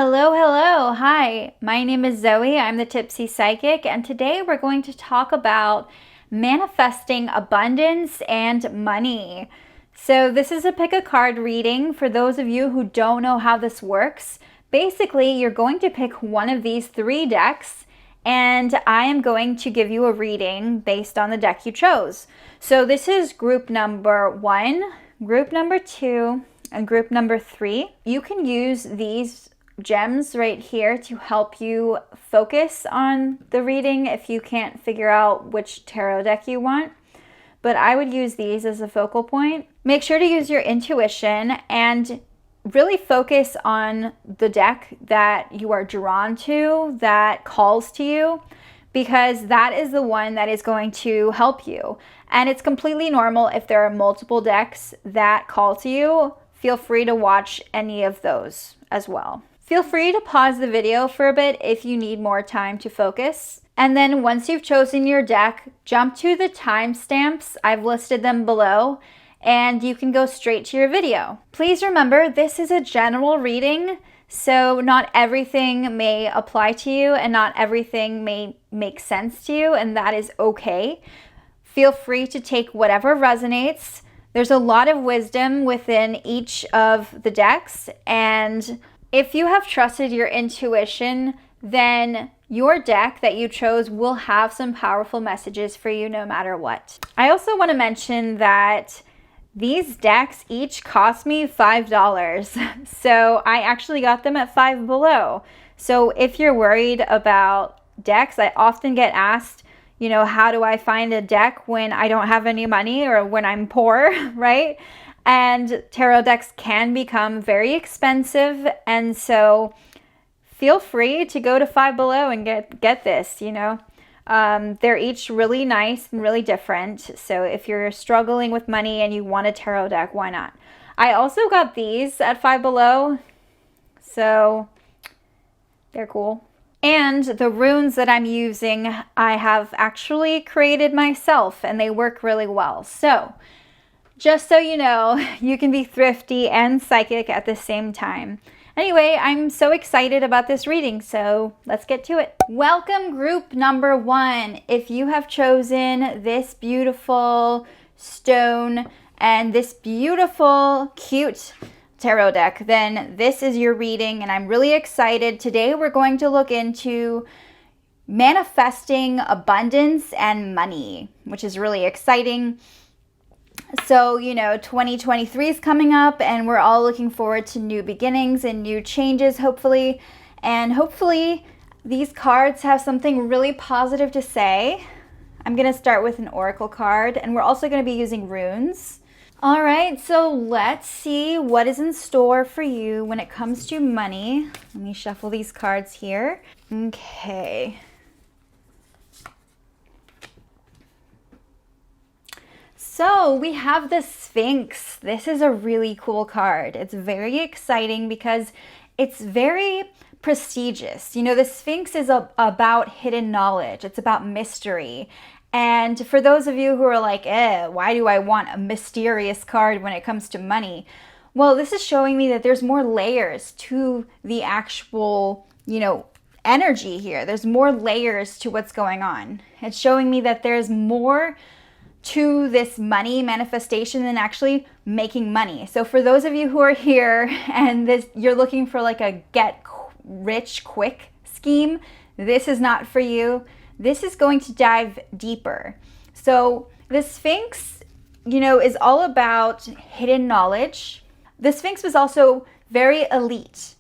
Hello, hello. Hi, my name is Zoe. I'm the Tipsy Psychic, and today we're going to talk about manifesting abundance and money. So this is a pick a card reading. For those of you who don't know how this works, basically you're going to pick one of these three decks, and I am going to give you a reading based on the deck you chose. So this is group number 1, group number 2, and group number 3. You can use these gems right here to help you focus on the reading if you can't figure out which tarot deck you want. But I would use these as a focal point. Make sure to use your intuition and really focus on the deck that you are drawn to, that calls to you, because that is the one that is going to help you. And it's completely normal if there are multiple decks that call to you. Feel free to watch any of those as well. Feel free to pause the video for a bit if you need more time to focus. And then once you've chosen your deck, jump to the timestamps. I've listed them below, and you can go straight to your video. Please remember, this is a general reading, so not everything may apply to you and not everything may make sense to you, and that is okay. Feel free to take whatever resonates. There's a lot of wisdom within each of the decks, and if you have trusted your intuition, then your deck that you chose will have some powerful messages for you no matter what. I also want to mention that these decks each cost me $5. So I actually got them at Five Below. So if you're worried about decks, I often get asked, how do I find a deck when I don't have any money or when I'm poor, right? And tarot decks can become very expensive, and so feel free to go to Five Below and get this, They're each really nice and really different, so if you're struggling with money and you want a tarot deck, why not? I also got these at Five Below, so they're cool. And the runes that I'm using, I have actually created myself, and they work really well. So just so you know, you can be thrifty and psychic at the same time. Anyway, I'm so excited about this reading, so let's get to it. Welcome group number 1. If you have chosen this beautiful stone and this beautiful, cute tarot deck, then this is your reading, and I'm really excited. Today we're going to look into manifesting abundance and money, which is really exciting. So, 2023 is coming up, and we're all looking forward to new beginnings and new changes, hopefully. And hopefully these cards have something really positive to say. I'm going to start with an oracle card, and we're also going to be using runes. All right, so let's see what is in store for you when it comes to money. Let me shuffle these cards here. Okay. So we have the Sphinx. This is a really cool card. It's very exciting because it's very prestigious. The Sphinx is about hidden knowledge. It's about mystery. And for those of you who are like, why do I want a mysterious card when it comes to money? Well, this is showing me that there's more layers to the actual, energy here. There's more layers to what's going on. It's showing me that there's more to this money manifestation than actually making money. So for those of you who are here and you're looking for like a get rich quick scheme, this is not for you. This is going to dive deeper. So the Sphinx, is all about hidden knowledge. The Sphinx was also very elite,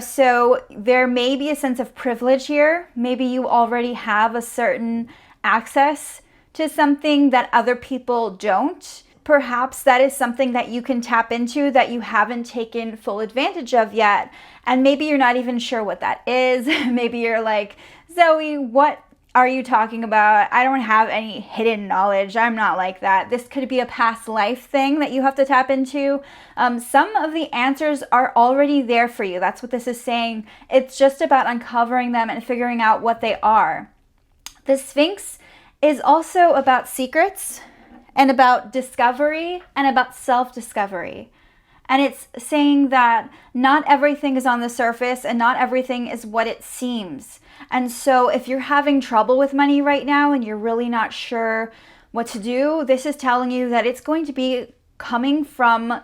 so there may be a sense of privilege here. Maybe you already have a certain access to something that other people don't. Perhaps that is something that you can tap into that you haven't taken full advantage of yet. And maybe you're not even sure what that is. Maybe you're like, Zoe, what are you talking about? I don't have any hidden knowledge. I'm not like that. This could be a past life thing that you have to tap into. Some of the answers are already there for you. That's what this is saying. It's just about uncovering them and figuring out what they are. The Sphinx is also about secrets and about discovery and about self-discovery. And it's saying that not everything is on the surface and not everything is what it seems. And so if you're having trouble with money right now and you're really not sure what to do, this is telling you that it's going to be coming from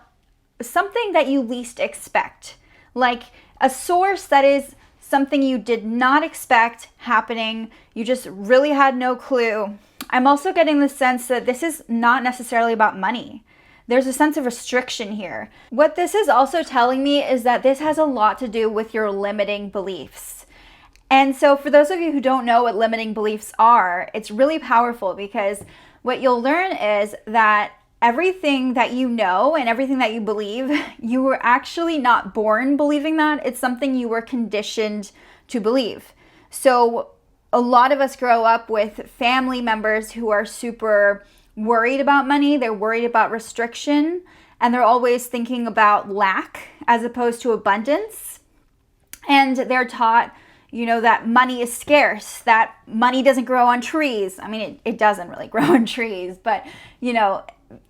something that you least expect, like a source that is something you did not expect happening. You just really had no clue. I'm also getting the sense that this is not necessarily about money. There's a sense of restriction here. What this is also telling me is that this has a lot to do with your limiting beliefs. And so for those of you who don't know what limiting beliefs are, it's really powerful, because what you'll learn is that everything that you know and everything that you believe, you were actually not born believing that. It's something you were conditioned to believe. So a lot of us grow up with family members who are super worried about money. They're worried about restriction, and they're always thinking about lack as opposed to abundance. And they're taught, that money is scarce, that money doesn't grow on trees. I mean, it doesn't really grow on trees, but,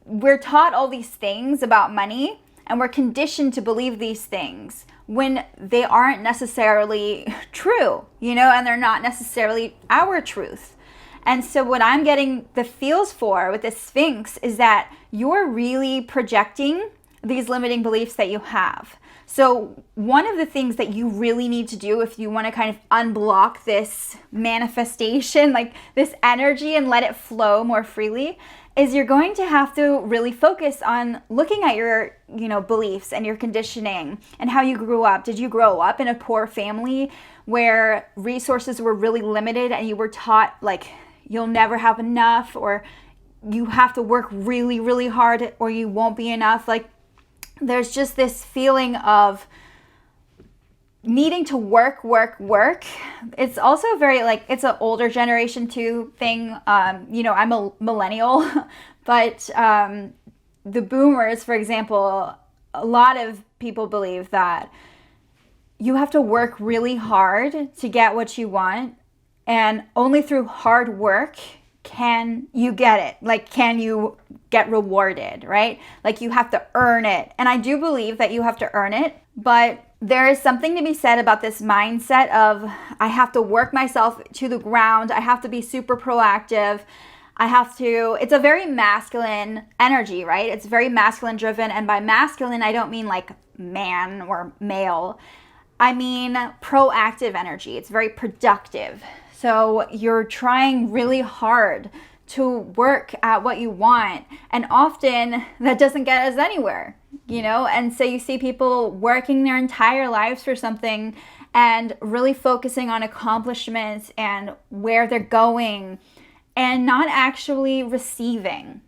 we're taught all these things about money, and we're conditioned to believe these things when they aren't necessarily true, and they're not necessarily our truth. And so what I'm getting the feels for with this Sphinx is that you're really projecting these limiting beliefs that you have. So one of the things that you really need to do if you want to kind of unblock this manifestation, like this energy, and let it flow more freely, is you're going to have to really focus on looking at your, beliefs and your conditioning and how you grew up. Did you grow up in a poor family where resources were really limited and you were taught like you'll never have enough, or you have to work really, really hard or you won't be enough? Like, there's just this feeling of needing to work. It's also very it's an older generation too thing. I'm a millennial, but the boomers, for example, a lot of people believe that you have to work really hard to get what you want, and only through hard work can you get it. Like, can you get rewarded, right? Like, you have to earn it. And I do believe that you have to earn it, but there is something to be said about this mindset of, I have to work myself to the ground. I have to be super proactive. It's a very masculine energy, right? It's very masculine driven. And by masculine, I don't mean like man or male. I mean proactive energy. It's very productive. So you're trying really hard to work at what you want. And often that doesn't get us anywhere, And so you see people working their entire lives for something and really focusing on accomplishments and where they're going and not actually receiving.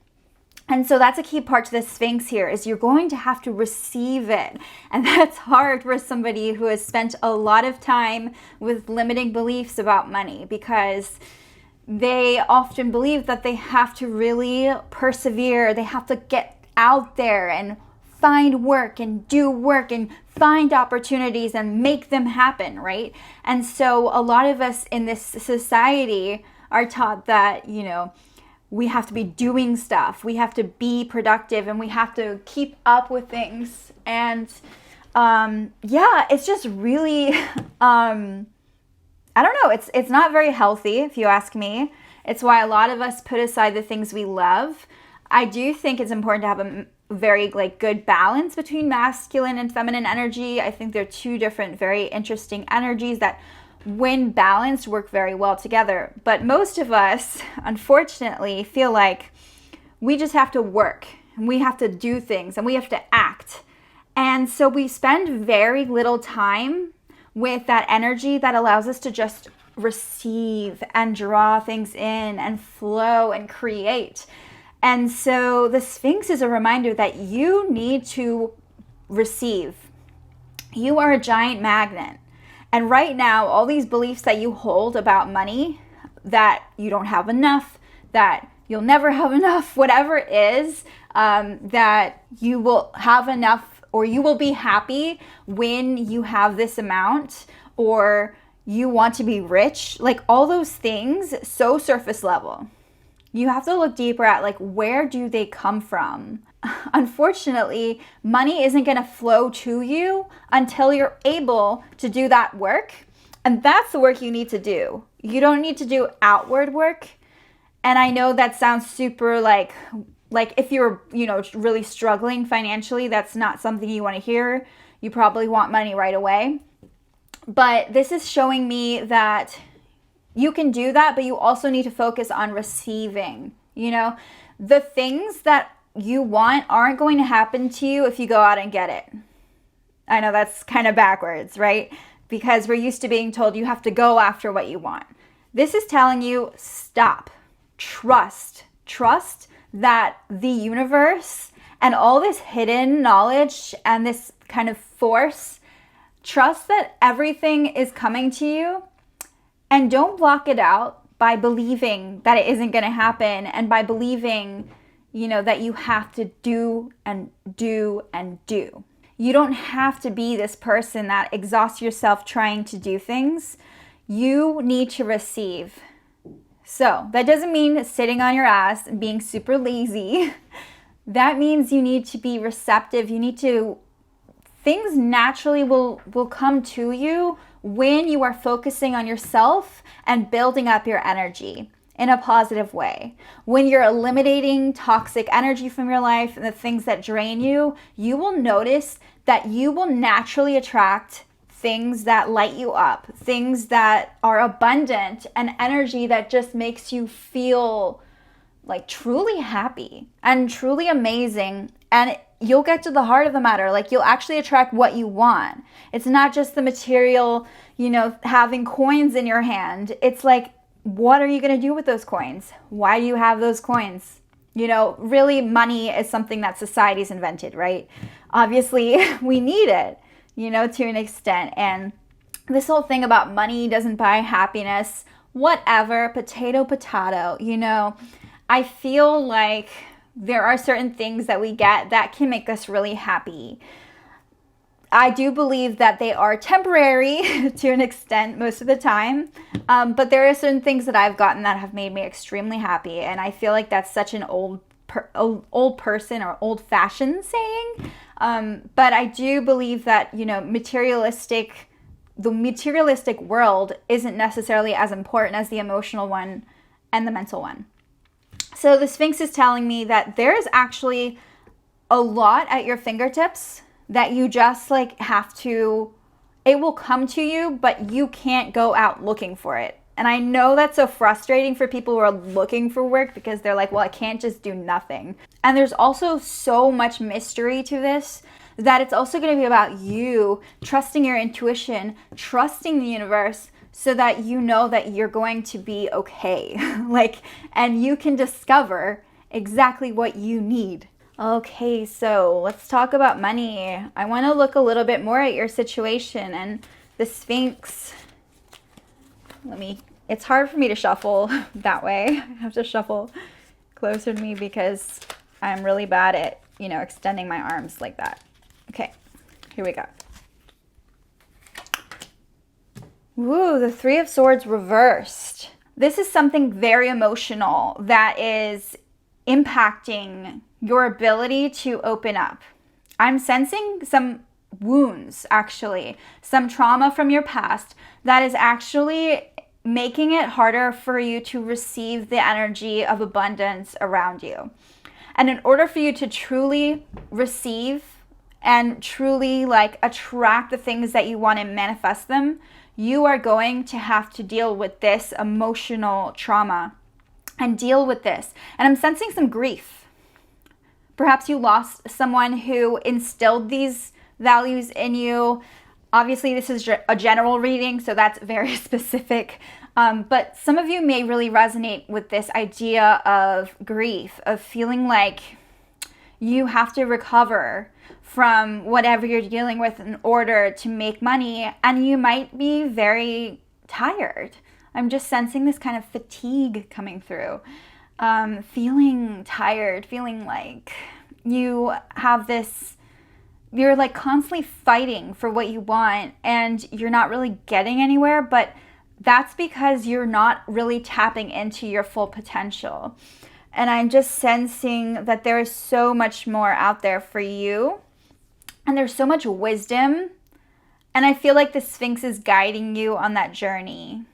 And so that's a key part to the Sphinx here, is you're going to have to receive it. And that's hard for somebody who has spent a lot of time with limiting beliefs about money, because they often believe that they have to really persevere. They have to get out there and find work and do work and find opportunities and make them happen, right? And so a lot of us in this society are taught that, we have to be doing stuff, we have to be productive, and we have to keep up with things. And it's just really, I don't know, it's not very healthy, if you ask me. It's why a lot of us put aside the things we love. I do think it's important to have a very good balance between masculine and feminine energy. I think they're two different, very interesting energies that, when balanced, work very well together. But most of us, unfortunately, feel like we just have to work and we have to do things and we have to act. And so we spend very little time with that energy that allows us to just receive and draw things in and flow and create. And so the Sphinx is a reminder that you need to receive. You are a giant magnet. And right now, all these beliefs that you hold about money, that you don't have enough, that you'll never have enough, whatever it is, that you will have enough, or you will be happy when you have this amount, or you want to be rich, like all those things, so surface level. You have to look deeper at where do they come from? unfortunately, money isn't going to flow to you until you're able to do that work. And that's the work you need to do. You don't need to do outward work. And I know that sounds super like if you're, really struggling financially, that's not something you want to hear. You probably want money right away. But this is showing me that you can do that, but you also need to focus on receiving. The things that you want aren't going to happen to you if you go out and get it. I know that's kind of backwards, right? Because we're used to being told you have to go after what you want. This is telling you, stop. Trust that the universe and all this hidden knowledge and this kind of force, trust that everything is coming to you, and don't block it out by believing that it isn't going to happen and by believing, that you have to do and do and do. You don't have to be this person that exhausts yourself trying to do things. You need to receive. So that doesn't mean sitting on your ass and being super lazy. That means you need to be receptive. Things naturally will come to you when you are focusing on yourself and building up your energy in a positive way. When you're eliminating toxic energy from your life and the things that drain you, you will notice that you will naturally attract things that light you up, things that are abundant, and energy that just makes you feel like truly happy and truly amazing. And you'll get to the heart of the matter. Like, you'll actually attract what you want. It's not just the material, having coins in your hand. It's like, what are you going to do with those coins? Why do you have those coins? Really, money is something that society's invented, right? Obviously, we need it, to an extent. And this whole thing about money doesn't buy happiness, whatever, potato, I feel like there are certain things that we get that can make us really happy. I do believe that they are temporary to an extent most of the time, but there are certain things that I've gotten that have made me extremely happy, and I feel like that's such an old person or old-fashioned saying, but I do believe that the materialistic world isn't necessarily as important as the emotional one and the mental one. So the Sphinx is telling me that there is actually a lot at your fingertips that you just have to, it will come to you, but you can't go out looking for it. And I know that's so frustrating for people who are looking for work because they're like, well, I can't just do nothing. And there's also so much mystery to this that it's also going to be about you trusting your intuition, trusting the universe, so that you know that you're going to be okay. And you can discover exactly what you need. Okay, so let's talk about money. I want to look a little bit more at your situation and the Sphinx. It's hard for me to shuffle that way. I have to shuffle closer to me because I'm really bad at, extending my arms like that. Okay, here we go. Woo, the Three of Swords reversed. This is something very emotional that is impacting your ability to open up. I'm sensing some wounds, actually, some trauma from your past that is actually making it harder for you to receive the energy of abundance around you. And in order for you to truly receive and truly attract the things that you want and manifest them, you are going to have to deal with this emotional trauma and deal with this. And I'm sensing some grief. Perhaps you lost someone who instilled these values in you. Obviously, this is a general reading, so that's very specific. But some of you may really resonate with this idea of grief, of feeling like you have to recover from whatever you're dealing with in order to make money, and you might be very tired. I'm just sensing this kind of fatigue coming through. Feeling tired, feeling like you have this, you're constantly fighting for what you want and you're not really getting anywhere, but that's because you're not really tapping into your full potential. And I'm just sensing that there is so much more out there for you. And there's so much wisdom. And I feel like the Sphinx is guiding you on that journey.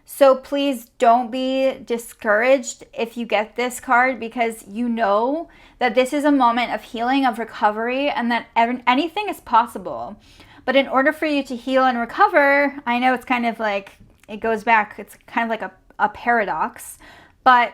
So please don't be discouraged if you get this card, because you know that this is a moment of healing, of recovery, and that anything is possible. But in order for you to heal and recover, I know it's kind of like, it goes back, it's kind of like a paradox, but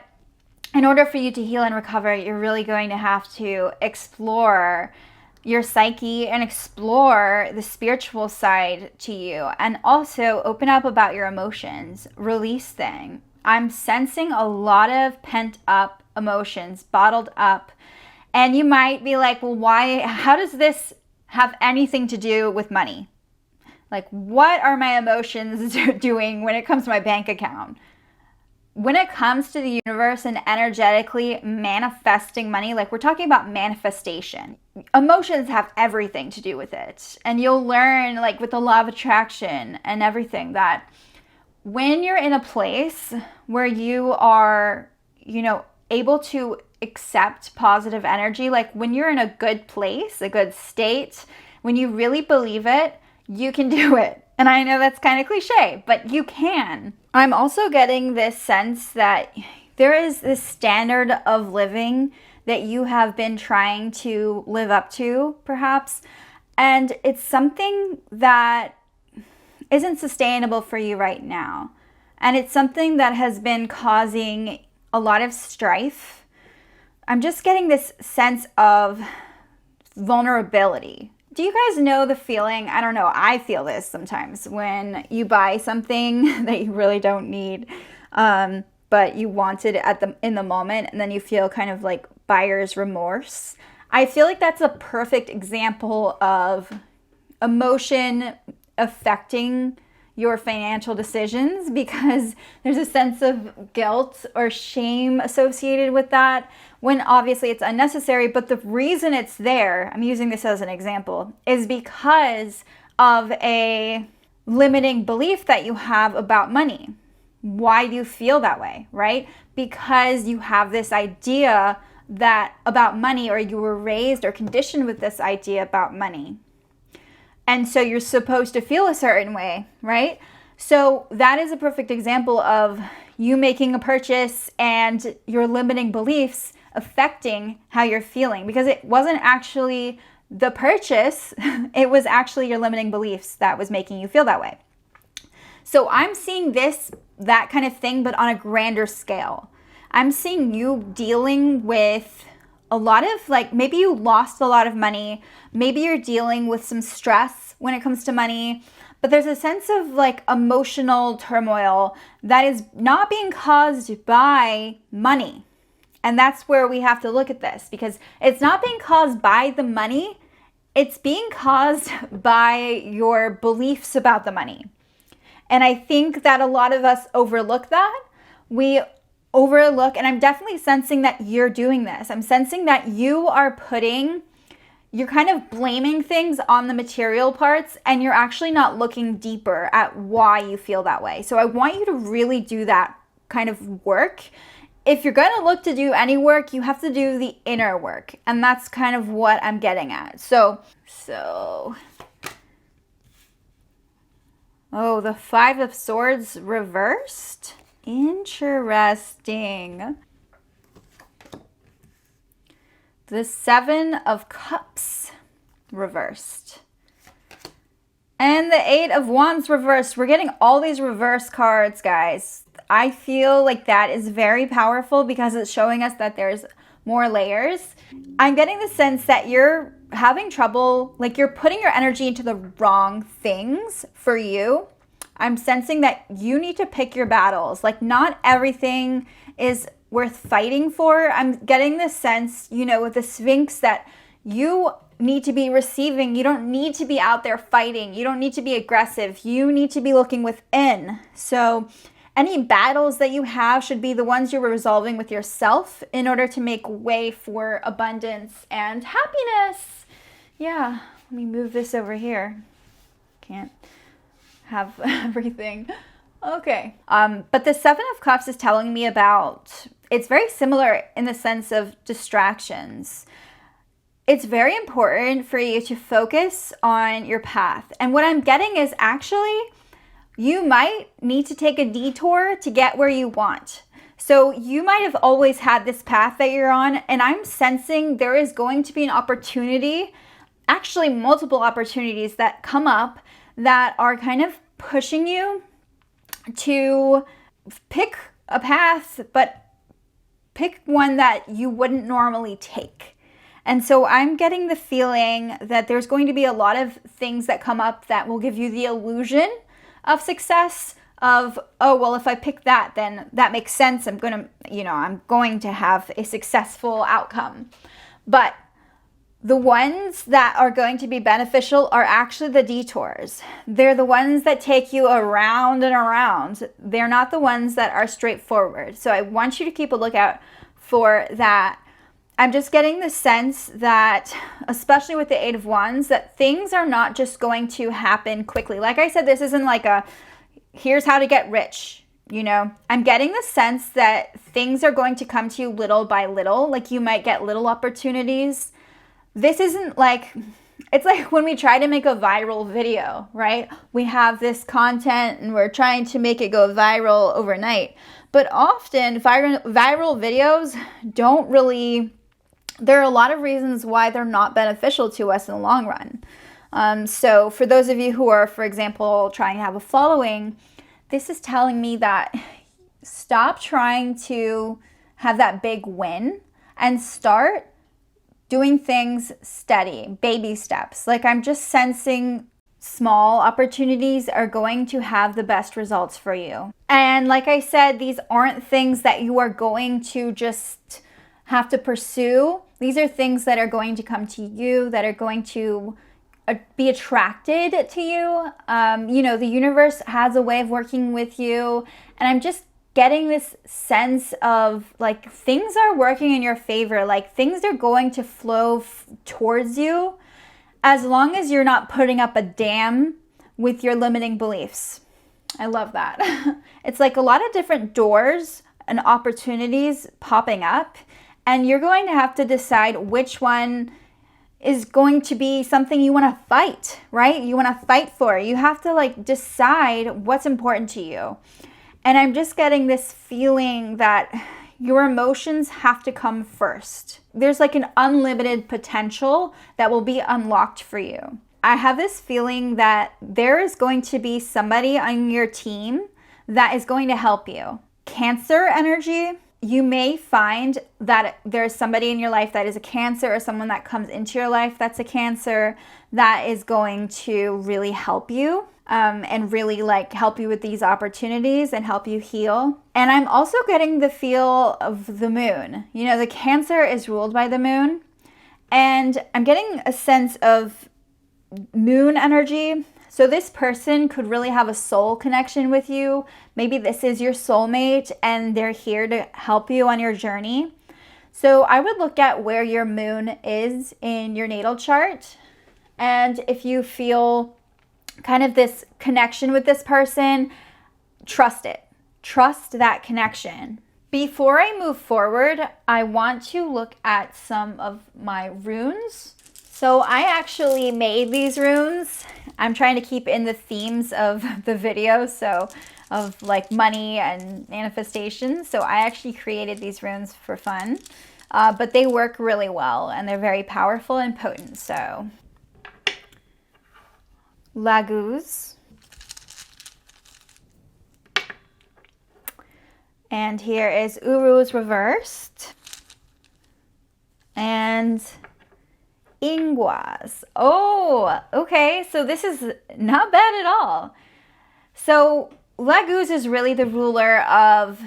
in order for you to heal and recover, you're really going to have to explore your psyche and explore the spiritual side to you, and also open up about your emotions, release things. I'm sensing a lot of pent up emotions, bottled up, and you might be like, well, why, how does this have anything to do with money? Like, what are my emotions doing when it comes to my bank account? When it comes to the universe and energetically manifesting money, like we're talking about manifestation, emotions have everything to do with it. And you'll learn, like with the law of attraction and everything, that when you're in a place where you are, able to accept positive energy, like when you're in a good place, a good state, when you really believe it, you can do it. And I know that's kind of cliche, but you can. I'm also getting this sense that there is this standard of living that you have been trying to live up to, perhaps, and it's something that isn't sustainable for you right now. And it's something that has been causing a lot of strife. I'm just getting this sense of vulnerability. Do you guys know the feeling? I don't know. I feel this sometimes when you buy something that you really don't need, but you wanted in the moment, and then you feel kind of like buyer's remorse. I feel like that's a perfect example of emotion affecting your financial decisions, because there's a sense of guilt or shame associated with that, when obviously it's unnecessary. But the reason it's there, I'm using this as an example, is because of a limiting belief that you have about money. Why do you feel that way, right? Because you have this idea that about money, or you were raised or conditioned with this idea about money. And so you're supposed to feel a certain way, right? So that is a perfect example of you making a purchase and your limiting beliefs affecting how you're feeling, because it wasn't actually the purchase, it was actually your limiting beliefs that was making you feel that way. So I'm seeing that kind of thing, but on a grander scale. I'm seeing you dealing with a lot of, like, maybe you lost a lot of money. Maybe you're dealing with some stress when it comes to money, but there's a sense of like emotional turmoil that is not being caused by money. And that's where we have to look at this, because it's not being caused by the money. It's being caused by your beliefs about the money. And I think that a lot of us overlook that. We overlook, and I'm definitely sensing that you're doing this. I'm sensing that you're kind of blaming things on the material parts, and you're actually not looking deeper at why you feel that way. So I want you to really do that kind of work. If you're going to look to do any work, you have to do the inner work. And that's kind of what I'm getting at. So, oh, the Five of Swords reversed. Interesting. The Seven of Cups reversed. And the Eight of Wands reversed. We're getting all these reverse cards, guys. I feel like that is very powerful because it's showing us that there's more layers. I'm getting the sense that you're having trouble, like you're putting your energy into the wrong things for you. I'm sensing that you need to pick your battles. Like, not everything is worth fighting for. I'm getting this sense, with the Sphinx, that you need to be receiving. You don't need to be out there fighting. You don't need to be aggressive. You need to be looking within. So any battles that you have should be the ones you're resolving with yourself in order to make way for abundance and happiness. Yeah, let me move this over here. Can't have everything. Okay. But the Seven of Cups is telling me about it's very similar in the sense of distractions. It's very important for you to focus on your path. And what I'm getting is actually you might need to take a detour to get where you want. So you might have always had this path that you're on, and I'm sensing there is going to be an opportunity, actually multiple opportunities that come up that are kind of pushing you to pick a path, but pick one that you wouldn't normally take. And so I'm getting the feeling that there's going to be a lot of things that come up that will give you the illusion of success, of, oh, well, if I pick that, then that makes sense. I'm going to have a successful outcome. But the ones that are going to be beneficial are actually the detours. They're the ones that take you around and around. They're not the ones that are straightforward. So I want you to keep a lookout for that. I'm just getting the sense that, especially with the Eight of Wands, that things are not just going to happen quickly. Like I said, this isn't like a, here's how to get rich, I'm getting the sense that things are going to come to you little by little. Like you might get little opportunities. This isn't like, it's like when we try to make a viral video, right? We have this content and we're trying to make it go viral overnight. But often viral videos don't really, there are a lot of reasons why they're not beneficial to us in the long run. So for those of you who are, for example, trying to have a following, this is telling me that stop trying to have that big win and start doing things steady, baby steps. Like I'm just sensing small opportunities are going to have the best results for you. And like I said, these aren't things that you are going to just have to pursue. These are things that are going to come to you, that are going to be attracted to you. The universe has a way of working with you. And I'm just getting this sense of like things are working in your favor. Like things are going to flow towards you as long as you're not putting up a dam with your limiting beliefs. I love that. It's like a lot of different doors and opportunities popping up. And you're going to have to decide which one is going to be something you want to fight, right? You want to fight for. You have to like decide what's important to you. And I'm just getting this feeling that your emotions have to come first. There's like an unlimited potential that will be unlocked for you. I have this feeling that there is going to be somebody on your team that is going to help you. Cancer energy. You may find that there's somebody in your life that is a Cancer, or someone that comes into your life that's a Cancer that is going to really help you and really like help you with these opportunities and help you heal. And I'm also getting the feel of the moon. The Cancer is ruled by the moon, and I'm getting a sense of moon energy. So this person could really have a soul connection with you. Maybe this is your soulmate and they're here to help you on your journey. So I would look at where your moon is in your natal chart. And if you feel kind of this connection with this person, trust it. Trust that connection. Before I move forward, I want to look at some of my runes. So I actually made these runes. I'm trying to keep in the themes of the video, so of like money and manifestation. So I actually created these runes for fun, but they work really well and they're very powerful and potent. So Laguz. And here is Uru's reversed. And Inguas. Oh, okay. So this is not bad at all. So Laguz is really the ruler of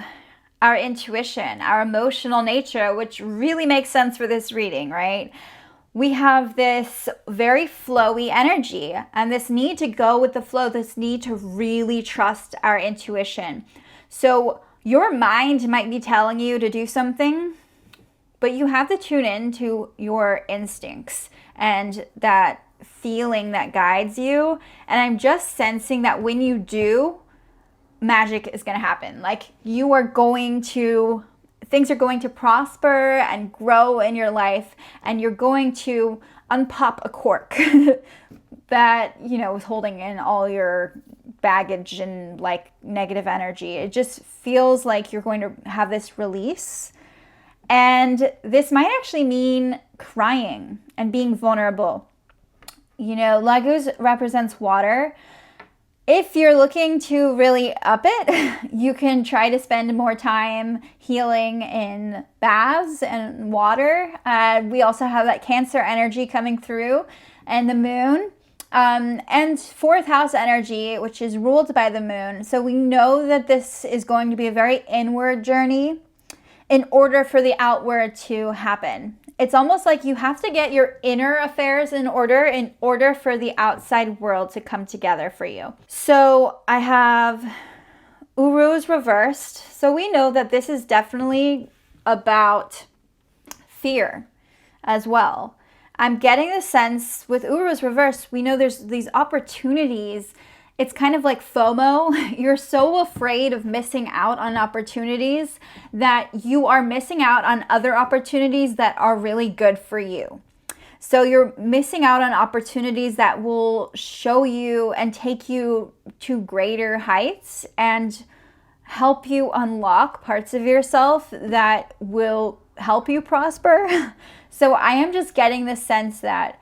our intuition, our emotional nature, which really makes sense for this reading, right? We have this very flowy energy and this need to go with the flow, this need to really trust our intuition. So your mind might be telling you to do something, but you have to tune in to your instincts and that feeling that guides you. And I'm just sensing that when you do, magic is going to happen. Like you are going to things are going to prosper and grow in your life, and you're going to unpop a cork that, is holding in all your baggage and like negative energy. It just feels like you're going to have this release. And this might actually mean crying and being vulnerable. Laguz represents water. If you're looking to really up it, you can try to spend more time healing in baths and water. We also have that Cancer energy coming through, and the moon. And fourth house energy, which is ruled by the moon. So we know that this is going to be a very inward journey in order for the outward to happen. It's almost like you have to get your inner affairs in order for the outside world to come together for you. So I have Uruz reversed. So we know that this is definitely about fear as well. I'm getting the sense with Uruz reversed, we know there's these opportunities. It's kind of like FOMO. You're so afraid of missing out on opportunities that you are missing out on other opportunities that are really good for you. So you're missing out on opportunities that will show you and take you to greater heights and help you unlock parts of yourself that will help you prosper. So I am just getting the sense that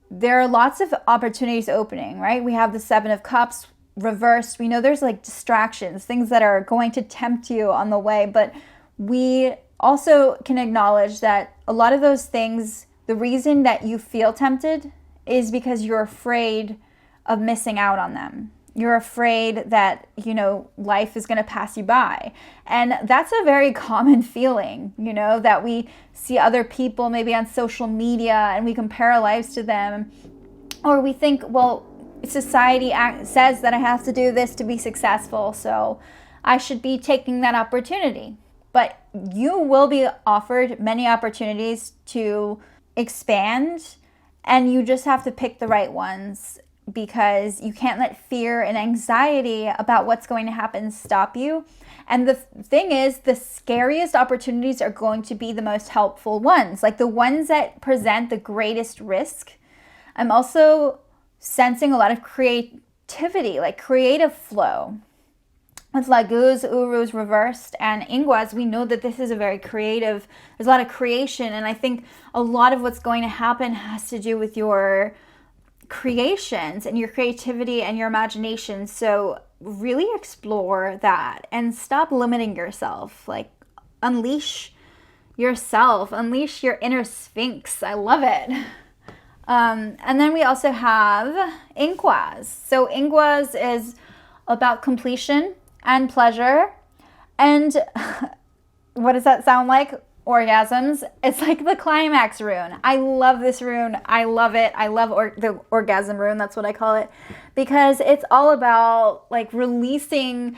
there are lots of opportunities opening, right? We have the Seven of Cups reversed. We know there's like distractions, things that are going to tempt you on the way, but we also can acknowledge that a lot of those things, the reason that you feel tempted is because you're afraid of missing out on them. You're afraid that, life is going to pass you by. And that's a very common feeling, that we see other people maybe on social media and we compare our lives to them. Or we think, well, society says that I have to do this to be successful, so I should be taking that opportunity. But you will be offered many opportunities to expand, and you just have to pick the right ones, because you can't let fear and anxiety about what's going to happen stop you. And the thing is, the scariest opportunities are going to be the most helpful ones, like the ones that present the greatest risk. I'm also sensing a lot of creativity, like creative flow. With Laguz, Uruz reversed, and Ingwas, we know that this is a very creative, there's a lot of creation, and I think a lot of what's going to happen has to do with your creations and your creativity and your imagination. So really explore that and stop limiting yourself. Like, unleash yourself, unleash your inner sphinx. I love it. And then we also have Ingwas. So Ingwas is about completion and pleasure. And what does that sound like? Orgasms. It's like the climax rune. I love this rune. I love it. I love the orgasm rune. That's what I call it, because it's all about like releasing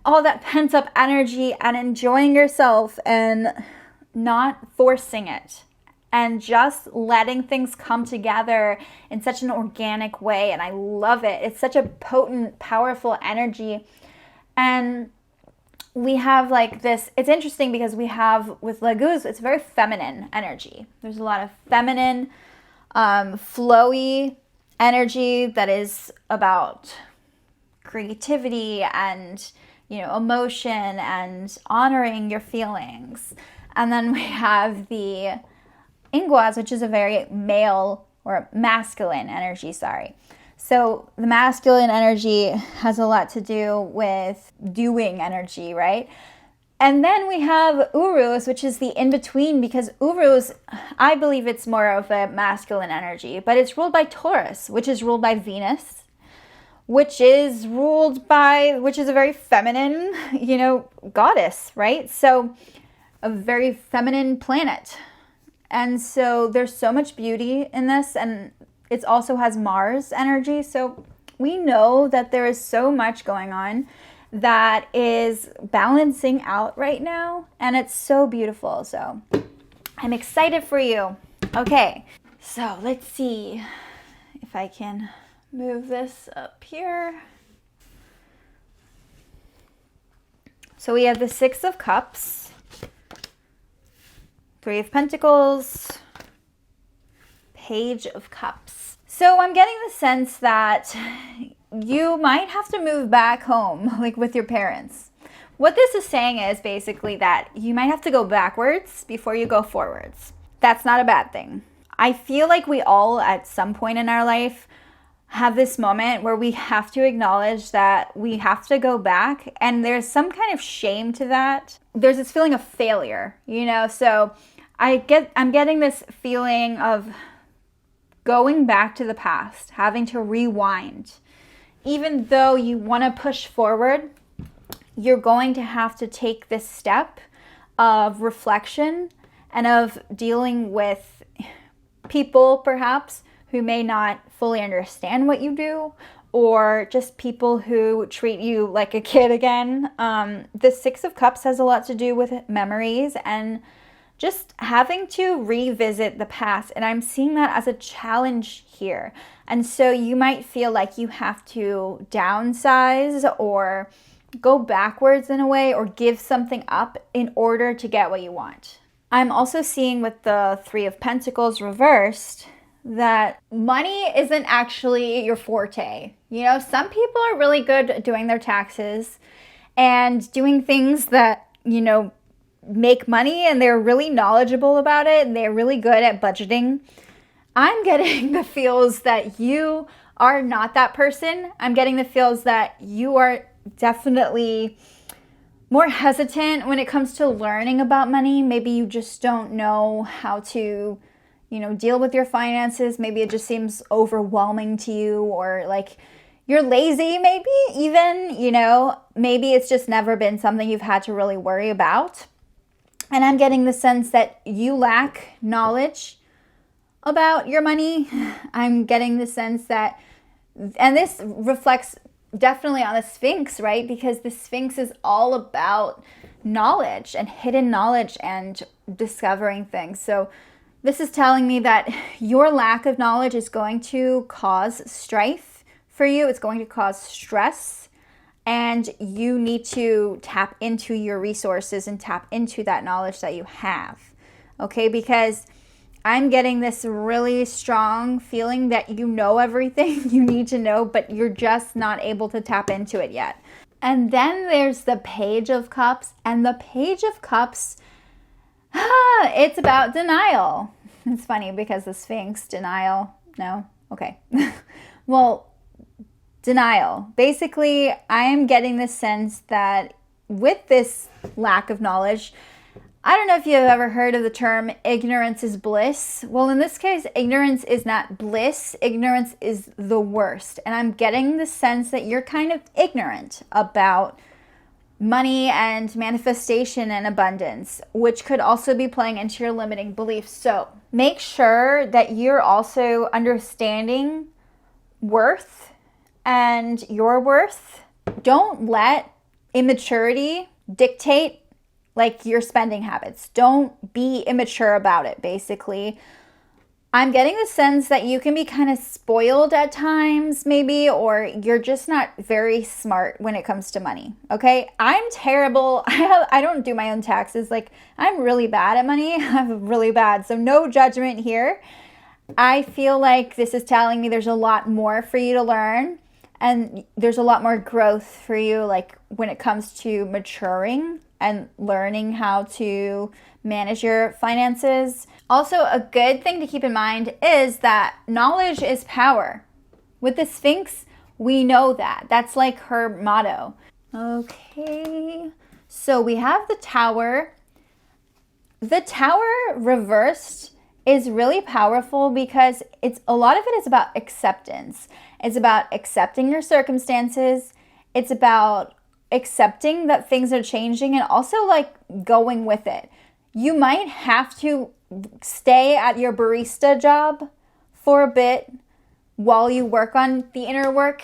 all that pent up energy and enjoying yourself and not forcing it and just letting things come together in such an organic way. And I love it. It's such a potent, powerful energy. And we have like this, it's interesting because we have with Laguz, it's very feminine energy. There's a lot of feminine, flowy energy that is about creativity and, emotion and honoring your feelings. And then we have the Ingwas, which is a very male or masculine energy, So the masculine energy has a lot to do with doing energy, right? And then we have Uruz, which is the in-between, because Uruz, I believe it's more of a masculine energy, but it's ruled by Taurus, which is ruled by Venus, which is a very feminine, goddess, right? So a very feminine planet. And so there's so much beauty in this, and it also has Mars energy. So we know that there is so much going on that is balancing out right now. And it's so beautiful. So I'm excited for you. Okay, so let's see if I can move this up here. So we have the Six of Cups. Three of Pentacles, Page of Cups. So I'm getting the sense that you might have to move back home, like with your parents. What this is saying is basically that you might have to go backwards before you go forwards. That's not a bad thing. I feel like we all, at some point in our life, have this moment where we have to acknowledge that we have to go back, and there's some kind of shame to that. There's this feeling of failure, you know? So I'm getting this feeling of going back to the past, having to rewind. Even though you want to push forward, you're going to have to take this step of reflection and of dealing with people perhaps who may not fully understand what you do, or just people who treat you like a kid again. The Six of Cups has a lot to do with memories and just having to revisit the past. And I'm seeing that as a challenge here. And so you might feel like you have to downsize or go backwards in a way, or give something up in order to get what you want. I'm also seeing with the Three of Pentacles reversed that money isn't actually your forte. You know, some people are really good at doing their taxes and doing things that, you know, make money, and they're really knowledgeable about it, and they're really good at budgeting. I'm getting the feels that you are not that person. I'm getting the feels that you are definitely more hesitant when it comes to learning about money. Maybe you just don't know how to, you know, deal with your finances. Maybe it just seems overwhelming to you, or like you're lazy, maybe even, you know, maybe it's just never been something you've had to really worry about. And I'm getting the sense that you lack knowledge about your money. I'm getting the sense that, and this reflects definitely on the Sphinx, right? Because the Sphinx is all about knowledge and hidden knowledge and discovering things. So this is telling me that your lack of knowledge is going to cause strife for you. It's going to cause stress, and you need to tap into your resources and tap into that knowledge that you have. Okay, because I'm getting this really strong feeling that you know everything you need to know, but you're just not able to tap into it yet. And then there's the Page of Cups, and the Page of Cups, it's about denial. It's funny because the Sphinx, denial, no? Okay. Well, denial. Basically, I am getting the sense that with this lack of knowledge, I don't know if you've ever heard of the term ignorance is bliss. Well, in this case, ignorance is not bliss. Ignorance is the worst. And I'm getting the sense that you're kind of ignorant about money and manifestation and abundance, which could also be playing into your limiting beliefs. So make sure that you're also understanding worth and your worth. Don't let immaturity dictate like your spending habits. Don't be immature about it, basically. I'm getting the sense that you can be kind of spoiled at times, maybe, or you're just not very smart when it comes to money, okay? I'm terrible. I don't do my own taxes. Like, I'm really bad at money. I'm really bad. So no judgment here. I feel like this is telling me there's a lot more for you to learn, and there's a lot more growth for you, like when it comes to maturing and learning how to manage your finances. Also, a good thing to keep in mind is that knowledge is power. With the Sphinx, we know that. That's like her motto. Okay, so we have the Tower. The Tower reversed is really powerful because a lot of it is about acceptance. It's about accepting your circumstances. It's about accepting that things are changing, and also like going with it. You might have to stay at your barista job for a bit while you work on the inner work,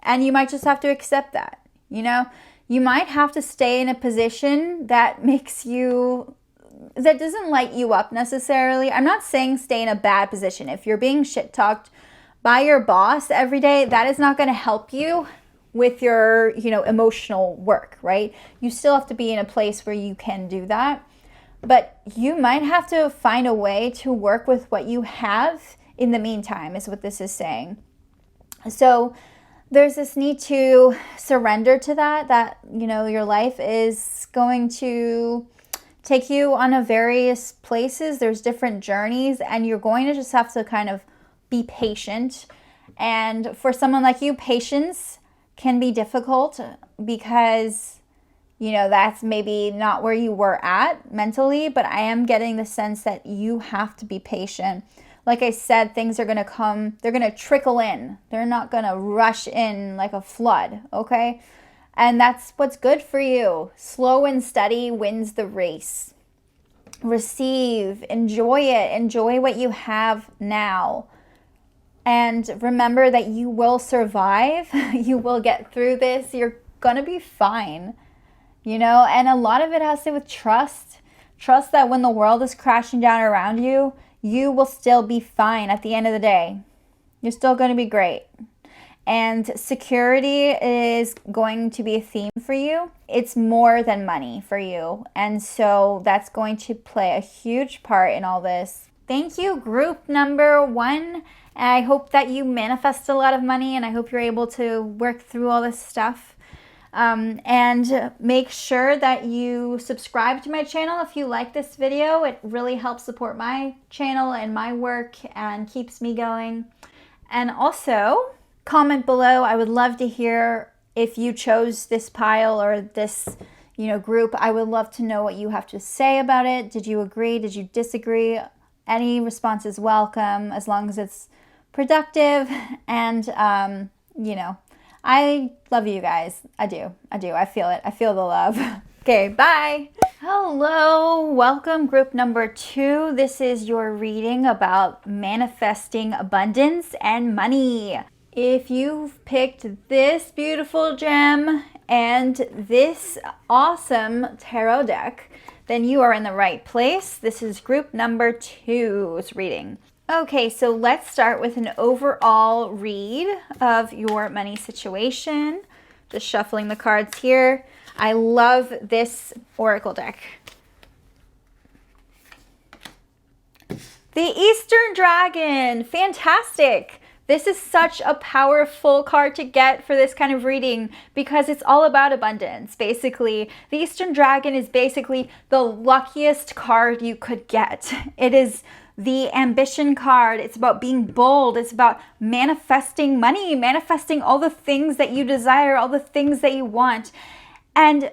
and you might just have to accept that. You know, you might have to stay in a position that doesn't light you up necessarily. I'm not saying stay in a bad position. If you're being shit talked by your boss every day, that is not going to help you with your, emotional work, right? You still have to be in a place where you can do that. but you might have to find a way to work with what you have in the meantime, is what this is saying. So there's this need to surrender to that, you know, your life is going to take you on a various places. There's different journeys, and you're going to just have to kind of be patient. And for someone like you, patience can be difficult because, you know, that's maybe not where you were at mentally, but I am getting the sense that you have to be patient. Like I said, things are going to come, they're going to trickle in. They're not going to rush in like a flood, okay? And that's what's good for you. Slow and steady wins the race. Receive, enjoy it, enjoy what you have now. And remember that you will survive. You will get through this. You're going to be fine, you know? And a lot of it has to do with trust. Trust that when the world is crashing down around you, you will still be fine at the end of the day. You're still going to be great. And security is going to be a theme for you. It's more than money for you. And so that's going to play a huge part in all this. Thank you, group number 1. I hope that you manifest a lot of money, and I hope you're able to work through all this stuff. And make sure that you subscribe to my channel if you like this video. It really helps support my channel and my work and keeps me going. And also, comment below. I would love to hear if you chose this pile or this, you know, group. I would love to know what you have to say about it. Did you agree? Did you disagree? Any response is welcome, as long as it's productive. And, you know, I love you guys. I do. I feel it. I feel the love. Okay, bye. Hello, welcome group number 2. This is your reading about manifesting abundance and money. If you've picked this beautiful gem and this awesome tarot deck, then you are in the right place. This is group number 2's reading. Okay, so let's start with an overall read of your money situation. Just shuffling the cards here. I love this oracle deck. The Eastern Dragon, fantastic. This is such a powerful card to get for this kind of reading because it's all about abundance, basically. The Eastern Dragon is basically the luckiest card you could get. It is the ambition card. It's about being bold. It's about manifesting money, manifesting all the things that you desire, all the things that you want. And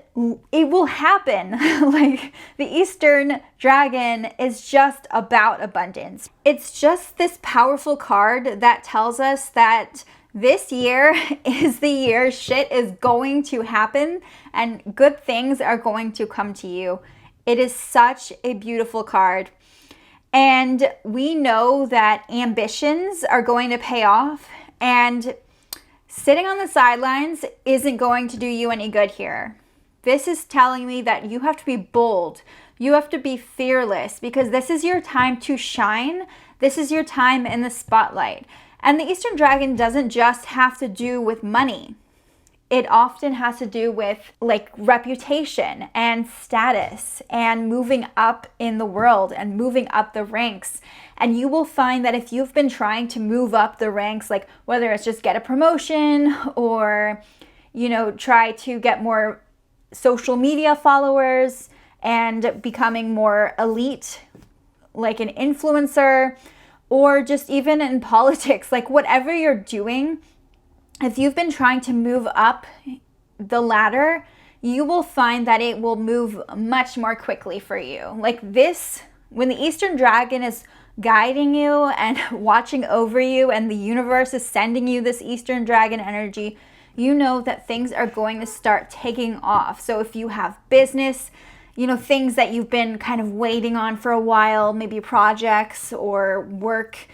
it will happen. Like, the Eastern Dragon is just about abundance. It's just this powerful card that tells us that this year is the year shit is going to happen and good things are going to come to you. It is such a beautiful card. And we know that ambitions are going to pay off, and sitting on the sidelines isn't going to do you any good here. This is telling me that you have to be bold. You have to be fearless because this is your time to shine. This is your time in the spotlight. And the Eastern Dragon doesn't just have to do with money. It often has to do with like reputation and status and moving up in the world and moving up the ranks. And you will find that if you've been trying to move up the ranks, like whether it's just get a promotion or, you know, try to get more social media followers and becoming more elite, like an influencer, or just even in politics, like whatever you're doing, if you've been trying to move up the ladder, you will find that it will move much more quickly for you. Like this, when the Eastern Dragon is guiding you and watching over you and the universe is sending you this Eastern Dragon energy, you know that things are going to start taking off. So if you have business, you know, things that you've been kind of waiting on for a while, maybe projects or work,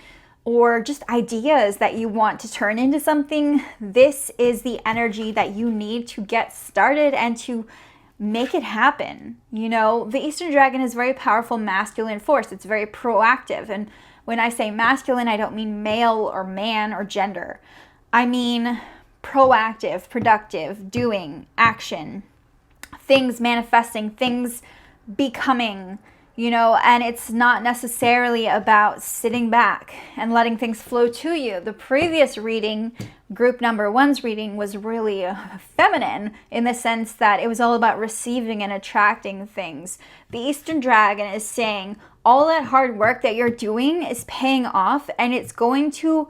or just ideas that you want to turn into something, this is the energy that you need to get started and to make it happen. You know, the Eastern Dragon is very powerful masculine force. It's very proactive. And when I say masculine, I don't mean male or man or gender. I mean proactive, productive, doing, action, things manifesting, things becoming, and it's not necessarily about sitting back and letting things flow to you. The previous reading, group number one's reading, was really feminine in the sense that it was all about receiving and attracting things. The Eastern Dragon is saying all that hard work that you're doing is paying off, and it's going to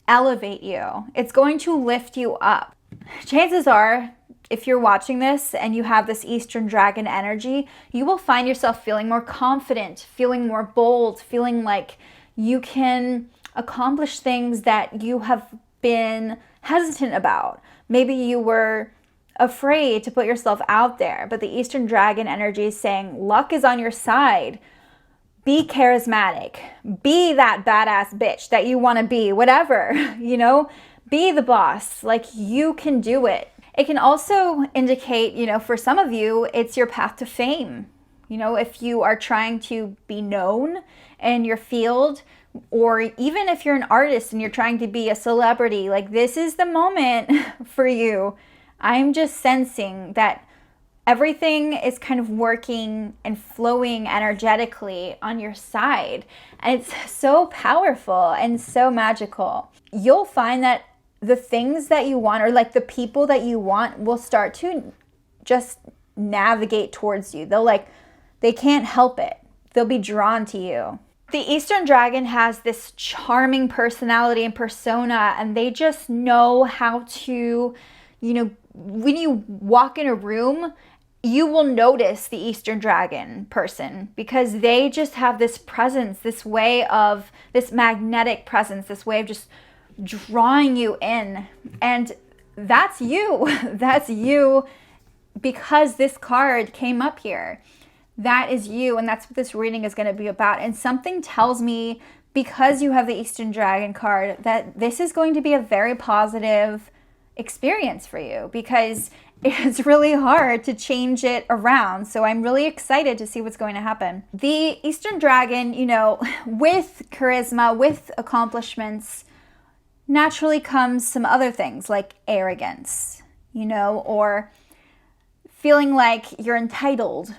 elevate you. It's going to lift you up. Chances are, if you're watching this and you have this Eastern Dragon energy, you will find yourself feeling more confident, feeling more bold, feeling like you can accomplish things that you have been hesitant about. Maybe you were afraid to put yourself out there, but the Eastern Dragon energy is saying luck is on your side. Be charismatic. Be that badass bitch that you want to be, whatever, be the boss. Like, you can do it. It can also indicate, for some of you, it's your path to fame. If you are trying to be known in your field, or even if you're an artist and you're trying to be a celebrity, like, this is the moment for you. I'm just sensing that everything is kind of working and flowing energetically on your side. And it's so powerful and so magical. You'll find that the things that you want, or like the people that you want, will start to just navigate towards you. They can't help it. They'll be drawn to you. The Eastern Dragon has this charming personality and persona, and they just know how to, when you walk in a room, you will notice the Eastern Dragon person because they just have this presence, this magnetic presence, this way of just drawing you in. And that's you. That's you, because this card came up here. That is you, and that's what this reading is going to be about. And something tells me, because you have the Eastern Dragon card, that this is going to be a very positive experience for you, because it's really hard to change it around. So I'm really excited to see what's going to happen. The Eastern Dragon, with charisma, with accomplishments, naturally comes some other things like arrogance, or feeling like you're entitled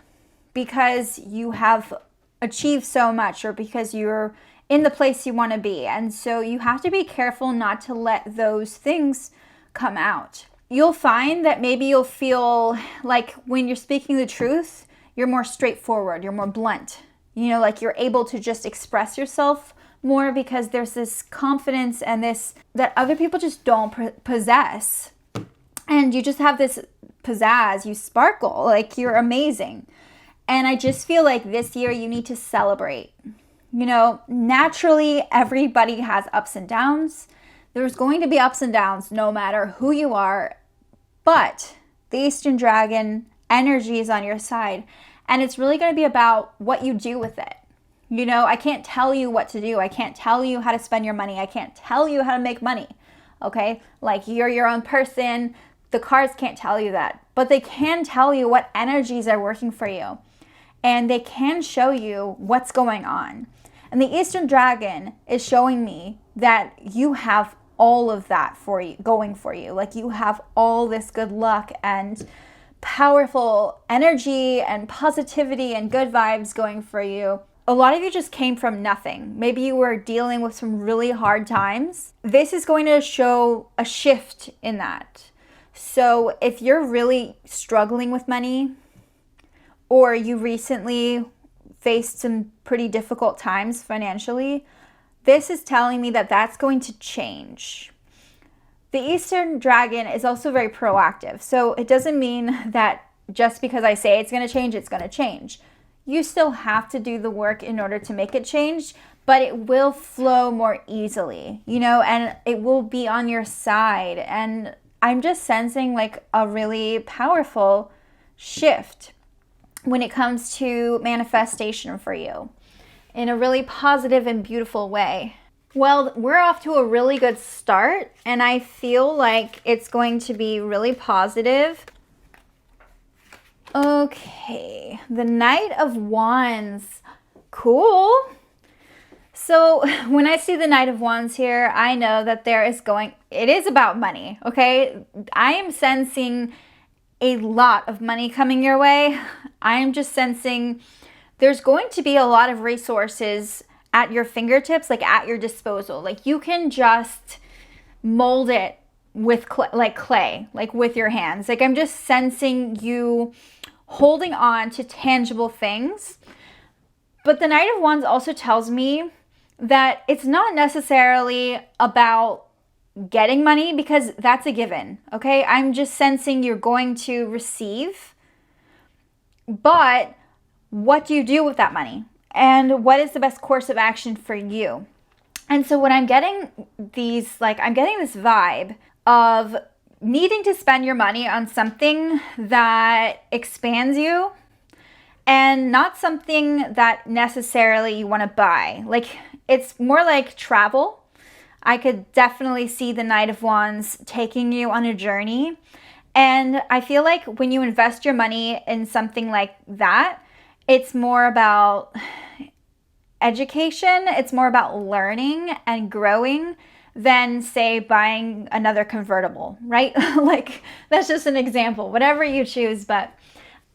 because you have achieved so much, or because you're in the place you want to be. And so you have to be careful not to let those things come out. You'll find that maybe you'll feel like when you're speaking the truth, you're more straightforward, you're more blunt, like you're able to just express yourself more, because there's this confidence and this that other people just don't possess. And you just have this pizzazz, you sparkle, like you're amazing. And I just feel like this year you need to celebrate. Naturally, everybody has ups and downs. There's going to be ups and downs no matter who you are. But the Eastern Dragon energy is on your side. And it's really going to be about what you do with it. I can't tell you what to do. I can't tell you how to spend your money. I can't tell you how to make money. Okay? Like, you're your own person. The cards can't tell you that. But they can tell you what energies are working for you. And they can show you what's going on. And the Eastern Dragon is showing me that you have all of that for you, going for you. Like, you have all this good luck and powerful energy and positivity and good vibes going for you. A lot of you just came from nothing. Maybe you were dealing with some really hard times. This is going to show a shift in that. So if you're really struggling with money, or you recently faced some pretty difficult times financially, this is telling me that that's going to change. The Eastern Dragon is also very proactive. So it doesn't mean that just because I say it's going to change, it's going to change. You still have to do the work in order to make it change, but it will flow more easily, and it will be on your side. And I'm just sensing like a really powerful shift when it comes to manifestation for you in a really positive and beautiful way. Well, we're off to a really good start, and I feel like it's going to be really positive. Okay, the Knight of Wands. Cool. So when I see the Knight of Wands here, I know that it is about money, okay? I am sensing a lot of money coming your way. I am just sensing there's going to be a lot of resources at your fingertips, like at your disposal. Like you can just mold it with clay, like with your hands. Like I'm just sensing you holding on to tangible things. But the Knight of Wands also tells me that it's not necessarily about getting money, because that's a given, okay? I'm just sensing you're going to receive, but what do you do with that money? And what is the best course of action for you? And so when I'm getting I'm getting this vibe of needing to spend your money on something that expands you and not something that necessarily you want to buy. Like it's more like travel. I could definitely see the Knight of Wands taking you on a journey. And I feel like when you invest your money in something like that, it's more about education. It's more about learning and growing than, say, buying another convertible, right? Like that's just an example, whatever you choose. But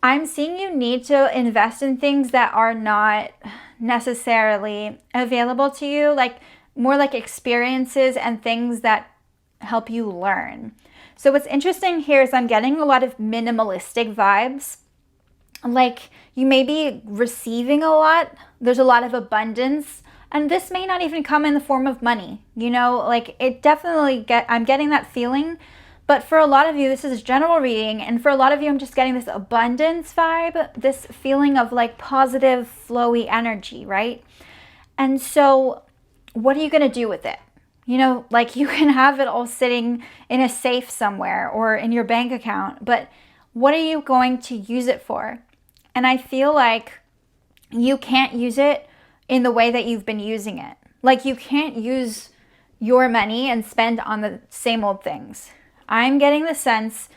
I'm seeing you need to invest in things that are not necessarily available to you, like more like experiences and things that help you learn. So what's interesting here is I'm getting a lot of minimalistic vibes. Like you may be receiving a lot. There's a lot of abundance. And this may not even come in the form of money. You know, like it definitely I'm getting that feeling. But for a lot of you, this is a general reading. And for a lot of you, I'm just getting this abundance vibe, this feeling of like positive, flowy energy, right? And so what are you going to do with it? You know, like you can have it all sitting in a safe somewhere or in your bank account, but what are you going to use it for? And I feel like you can't use it in the way that you've been using it. Like you can't use your money and spend on the same old things. I'm getting the sense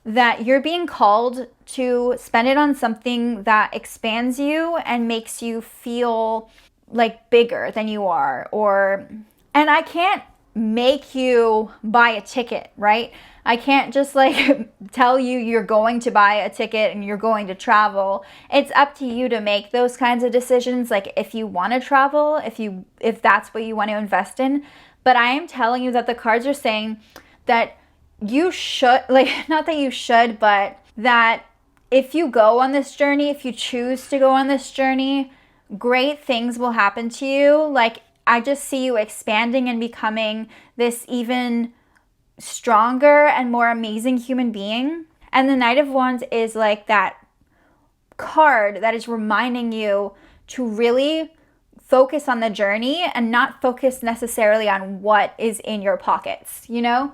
that you're being called to spend it on something that expands you and makes you feel like bigger than you are. And I can't make you buy a ticket, right? I can't just like tell you you're going to buy a ticket and you're going to travel. It's up to you to make those kinds of decisions. Like if you want to travel, if that's what you want to invest in. But I am telling you that the cards are saying that you should, like, not that you should, but that if you go on this journey, if you choose to go on this journey, great things will happen to you. Like I just see you expanding and becoming this even stronger and more amazing human being. And the Knight of Wands is like that card that is reminding you to really focus on the journey and not focus necessarily on what is in your pockets, you know,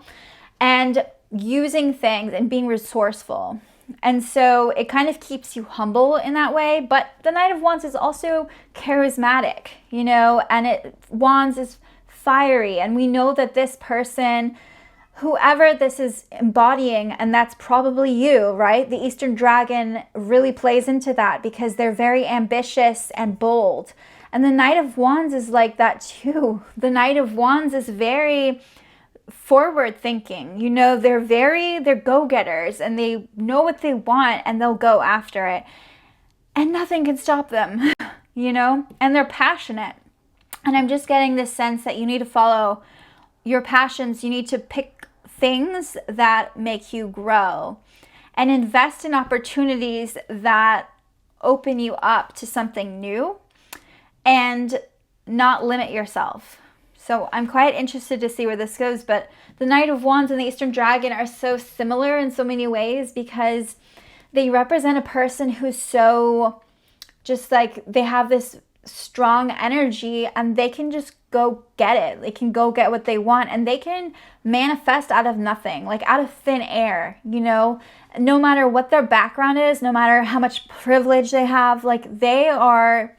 and using things and being resourceful. And so it kind of keeps you humble in that way. But the Knight of Wands is also charismatic, you know, and Wands is fiery. And we know that this person, whoever this is embodying, and that's probably you, right? The Eastern Dragon really plays into that because they're very ambitious and bold. And the Knight of Wands is like that too. The Knight of Wands is very forward thinking, you know, they're go-getters and they know what they want and they'll go after it and nothing can stop them, you know, and they're passionate. And I'm just getting this sense that you need to follow your passions. You need to pick things that make you grow and invest in opportunities that open you up to something new and not limit yourself. So I'm quite interested to see where this goes, but the Knight of Wands and the Eastern Dragon are so similar in so many ways because they represent a person who's so just like, they have this strong energy and they can just go get it. They can go get what they want and they can manifest out of nothing, like out of thin air, you know, no matter what their background is, no matter how much privilege they have, like they are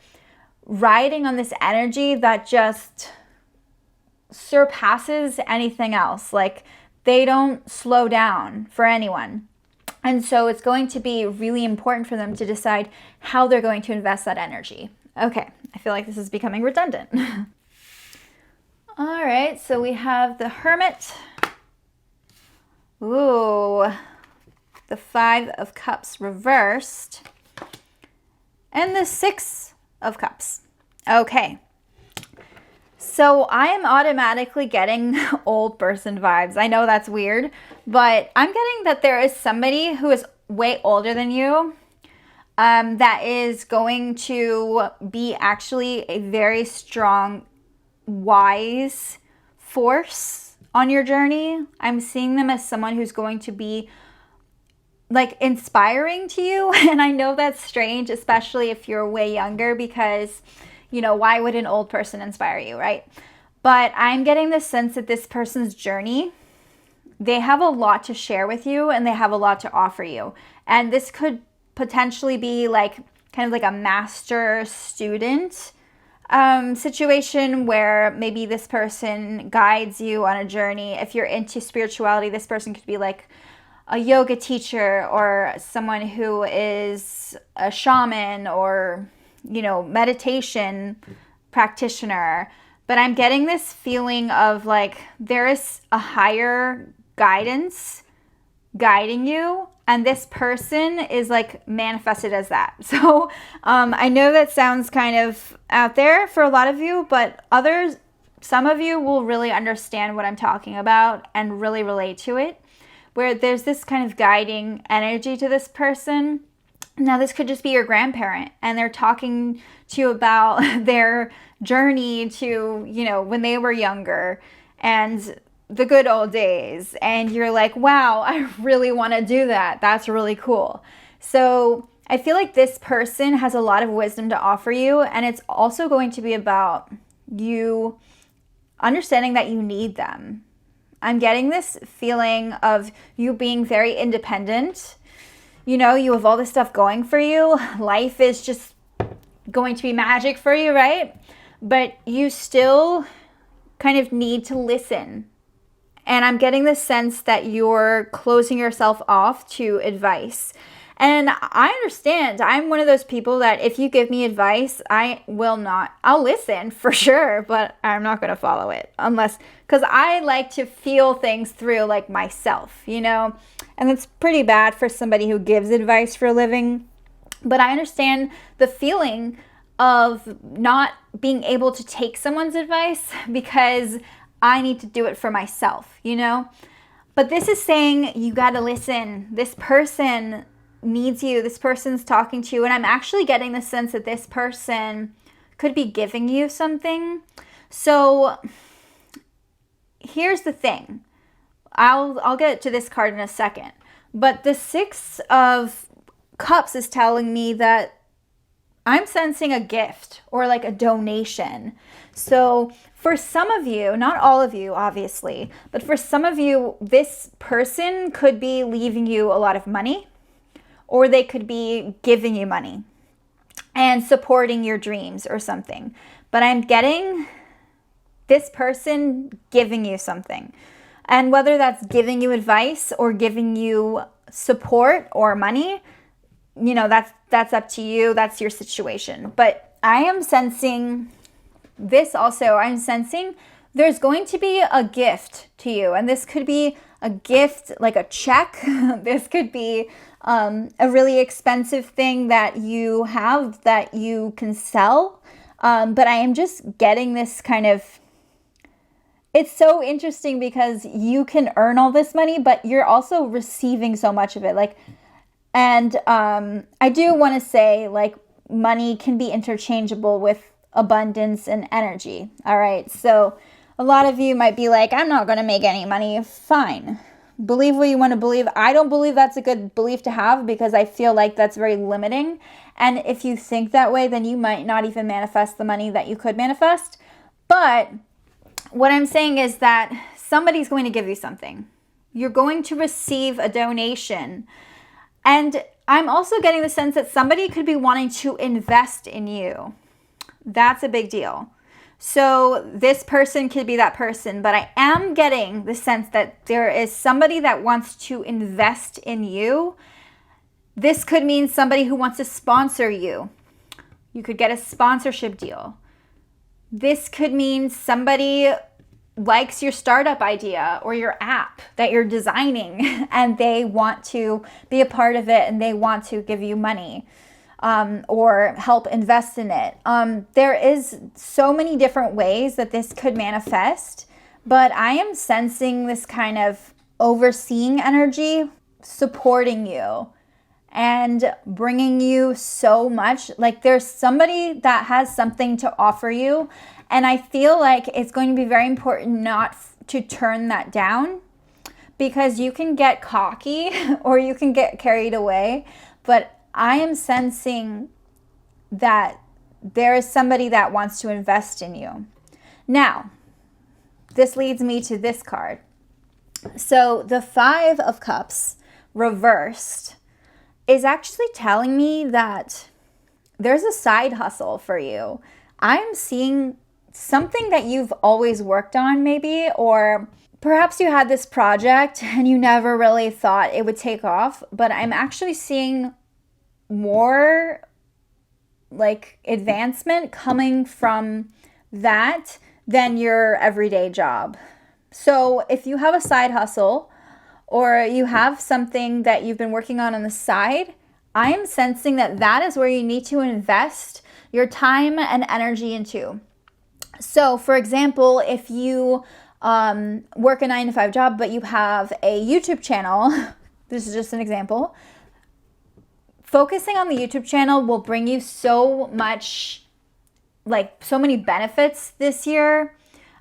riding on this energy that just surpasses anything else. Like they don't slow down for anyone. And so it's going to be really important for them to decide how they're going to invest that energy. Okay, I feel like this is becoming redundant. All right, so we have the Hermit. Ooh, the Five of Cups reversed. and the Six of Cups. Okay. So I am automatically getting old person vibes. I know that's weird, but I'm getting that there is somebody who is way older than you that is going to be actually a very strong, wise force on your journey. I'm seeing them as someone who's going to be like inspiring to you. And I know that's strange, especially if you're way younger, because, you know, why would an old person inspire you, right? But I'm getting the sense that this person's journey, they have a lot to share with you and they have a lot to offer you. And this could potentially be like kind of like a master student situation where maybe this person guides you on a journey. If you're into spirituality, this person could be like a yoga teacher or someone who is a shaman or, you know, meditation practitioner. But I'm getting this feeling of like there is a higher guidance guiding you, and this person is like manifested as that. So I know that sounds kind of out there for a lot of you, but some of you will really understand what I'm talking about and really relate to it, where there's this kind of guiding energy to this person. Now, this could just be your grandparent, and they're talking to you about their journey to, you know, when they were younger and the good old days. And you're like, wow, I really want to do that. That's really cool. So I feel like this person has a lot of wisdom to offer you. And it's also going to be about you understanding that you need them. I'm getting this feeling of you being very independent. You know, you have all this stuff going for you. Life is just going to be magic for you, right? But you still kind of need to listen. And I'm getting the sense that you're closing yourself off to advice. And I understand. I'm one of those people that if you give me advice, I'll listen for sure, but I'm not going to follow it because I like to feel things through like myself, you know? And it's pretty bad for somebody who gives advice for a living. But I understand the feeling of not being able to take someone's advice because I need to do it for myself, you know? But this is saying you got to listen. This person needs you. This person's talking to you. And I'm actually getting the sense that this person could be giving you something. So here's the thing. I'll get to this card in a second. But the Six of Cups is telling me that I'm sensing a gift or like a donation. So for some of you, not all of you, obviously, but for some of you, this person could be leaving you a lot of money, or they could be giving you money and supporting your dreams or something. But I'm getting this person giving you something. And whether that's giving you advice or giving you support or money, you know, that's up to you. That's your situation. But I am sensing this also. I'm sensing there's going to be a gift to you. And this could be a gift, like a check. This could be a really expensive thing that you have that you can sell. But I am just getting this kind of, it's so interesting because you can earn all this money, but you're also receiving so much of it. And I do want to say, like, money can be interchangeable with abundance and energy. All right. So a lot of you might be like, I'm not going to make any money. Fine. Believe what you want to believe. I don't believe that's a good belief to have because I feel like that's very limiting. And if you think that way, then you might not even manifest the money that you could manifest. But what I'm saying is that somebody's going to give you something. You're going to receive a donation. And I'm also getting the sense that somebody could be wanting to invest in you. That's a big deal. So this person could be that person, but I am getting the sense that there is somebody that wants to invest in you. This could mean somebody who wants to sponsor you. You could get a sponsorship deal. This could mean somebody likes your startup idea or your app that you're designing and they want to be a part of it and they want to give you money. or help invest in it. There is so many different ways that this could manifest, but I am sensing this kind of overseeing energy supporting you and bringing you so much. Like there's somebody that has something to offer you, and I feel like it's going to be very important not to turn that down, because you can get cocky or you can get carried away. But I am sensing that there is somebody that wants to invest in you. Now, this leads me to this card. So the Five of Cups reversed is actually telling me that there's a side hustle for you. I'm seeing something that you've always worked on maybe, or perhaps you had this project and you never really thought it would take off, but I'm actually seeing more like advancement coming from that than your everyday job. So if you have a side hustle or you have something that you've been working on the side, I am sensing that that is where you need to invest your time and energy into. So for example, if you work a 9-to-5 job, but you have a YouTube channel, this is just an example, focusing on the YouTube channel will bring you so much, like so many benefits this year.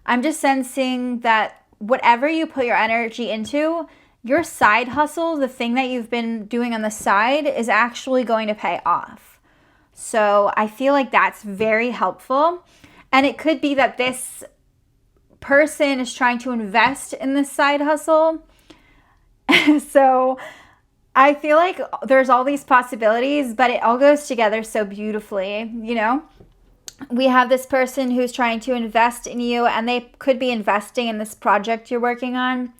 I'm just sensing that whatever you put your energy into, your side hustle, the thing that you've been doing on the side, is actually going to pay off. So I feel like that's very helpful. And it could be that this person is trying to invest in this side hustle. So I feel like there's all these possibilities, but it all goes together so beautifully, you know? We have this person who's trying to invest in you, and they could be investing in this project you're working on.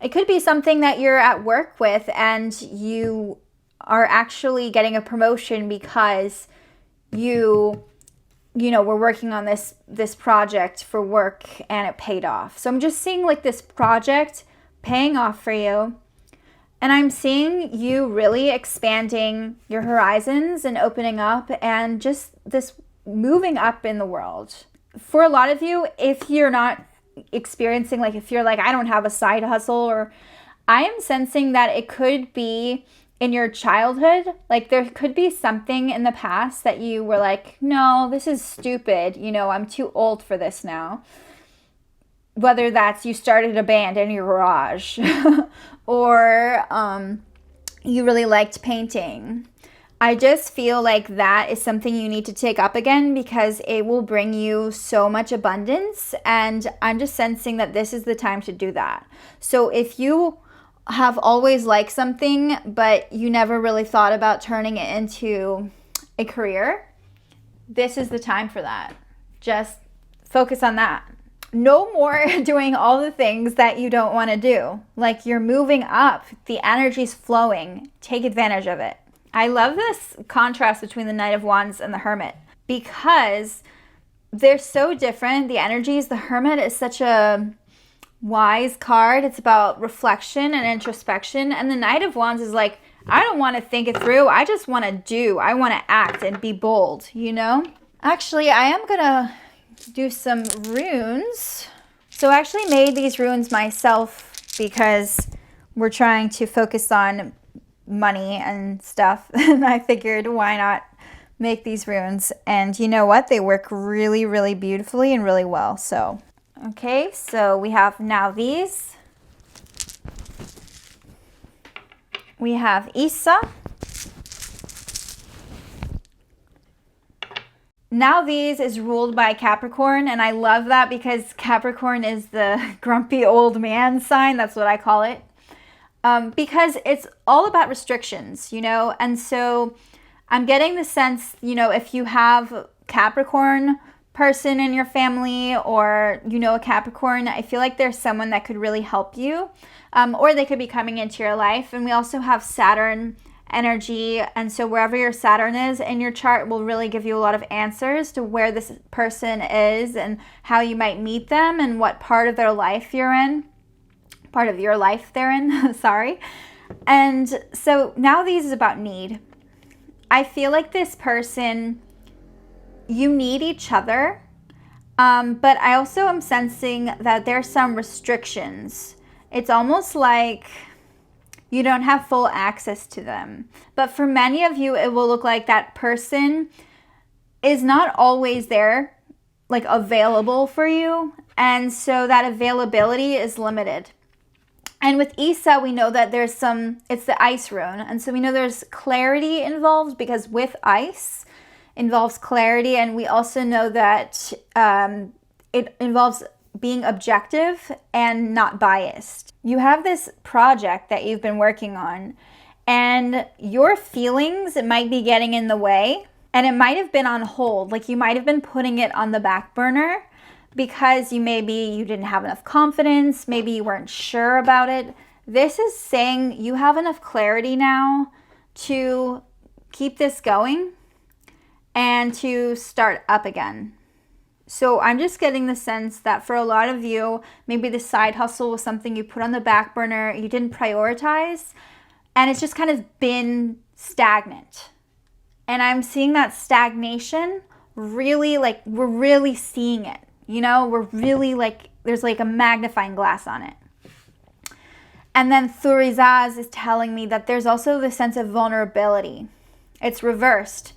It could be something that you're at work with and you are actually getting a promotion because you were working on this project for work and it paid off. So I'm just seeing like this project paying off for you. And I'm seeing you really expanding your horizons and opening up and just this moving up in the world. For a lot of you, if you're not experiencing, like if you're like, I don't have a side hustle, or I am sensing that it could be in your childhood. Like there could be something in the past that you were like, no, this is stupid. I'm too old for this now. Whether that's you started a band in your garage or you really liked painting. I just feel like that is something you need to take up again, because it will bring you so much abundance. And I'm just sensing that this is the time to do that. So if you have always liked something, but you never really thought about turning it into a career, this is the time for that. Just focus on that. No more doing all the things that you don't want to do. Like you're moving up, the energy's flowing. Take advantage of it. I love this contrast between the Knight of Wands and the Hermit, because they're so different. The energies, the Hermit is such a wise card. It's about reflection and introspection. And the Knight of Wands is like, I don't want to think it through. I just want to do. I want to act and be bold, Actually, I am going to do some runes. So I actually made these runes myself because we're trying to focus on money and stuff. And I figured, why not make these runes? And you know what? They work really, really beautifully and really well. So, okay, so we have now these. We have Isa. Now these is ruled by Capricorn, and I love that because Capricorn is the grumpy old man sign. That's what I call it. Because it's all about restrictions, and so I'm getting the sense, if you have Capricorn person in your family or, a Capricorn, I feel like there's someone that could really help you, or they could be coming into your life. And we also have Saturn energy, and so wherever your Saturn is in your chart will really give you a lot of answers to where this person is and how you might meet them and what part of their life you're in. Part of your life they're in, sorry. And so now these is about need. I feel like this person, you need each other, but I also am sensing that there's some restrictions. It's almost like you don't have full access to them. But for many of you, it will look like that person is not always there, like available for you. And so that availability is limited. And with Isa, we know that there's it's the ice rune. And so we know there's clarity involved, because with ice involves clarity. And we also know that it involves being objective and not biased. You have this project that you've been working on, and your feelings, it might be getting in the way, and it might have been on hold. Like you might have been putting it on the back burner because you didn't have enough confidence, maybe you weren't sure about it. This is saying you have enough clarity now to keep this going and to start up again. So I'm just getting the sense that for a lot of you, maybe the side hustle was something you put on the back burner, you didn't prioritize, and it's just kind of been stagnant. And I'm seeing that stagnation really, like, we're really seeing it. You know, we're really like, there's like a magnifying glass on it. And then Thurizaz is telling me that there's also this sense of vulnerability. It's reversed.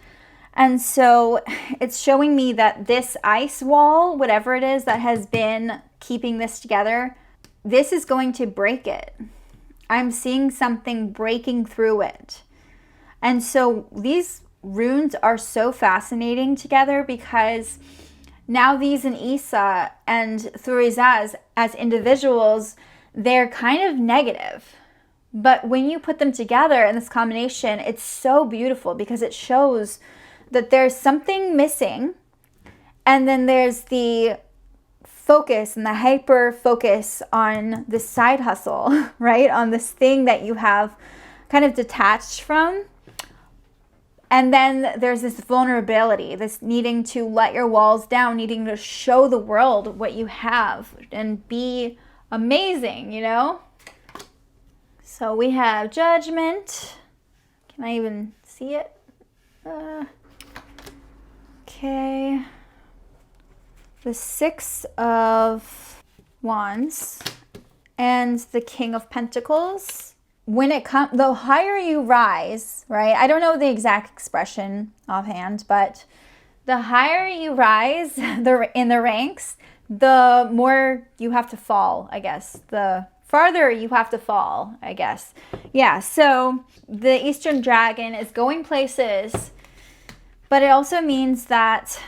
And so it's showing me that this ice wall, whatever it is that has been keeping this together, this is going to break it. I'm seeing something breaking through it. And so these runes are so fascinating together, because now these in Isa and Thurizaz as individuals, they're kind of negative. But when you put them together in this combination, it's so beautiful, because it shows that there's something missing, and then there's the focus and the hyper focus on the side hustle, right? On this thing that you have kind of detached from. And then there's this vulnerability, this needing to let your walls down, needing to show the world what you have and be amazing, you know? So we have Judgment. Can I even see it? Okay. The Six of Wands and the King of Pentacles. When it comes, the higher you rise, right? I don't know the exact expression offhand, but the higher you rise in the ranks, the more you have to fall, I guess. The farther you have to fall, I guess. Yeah, so the Eastern Dragon is going places, but it also means that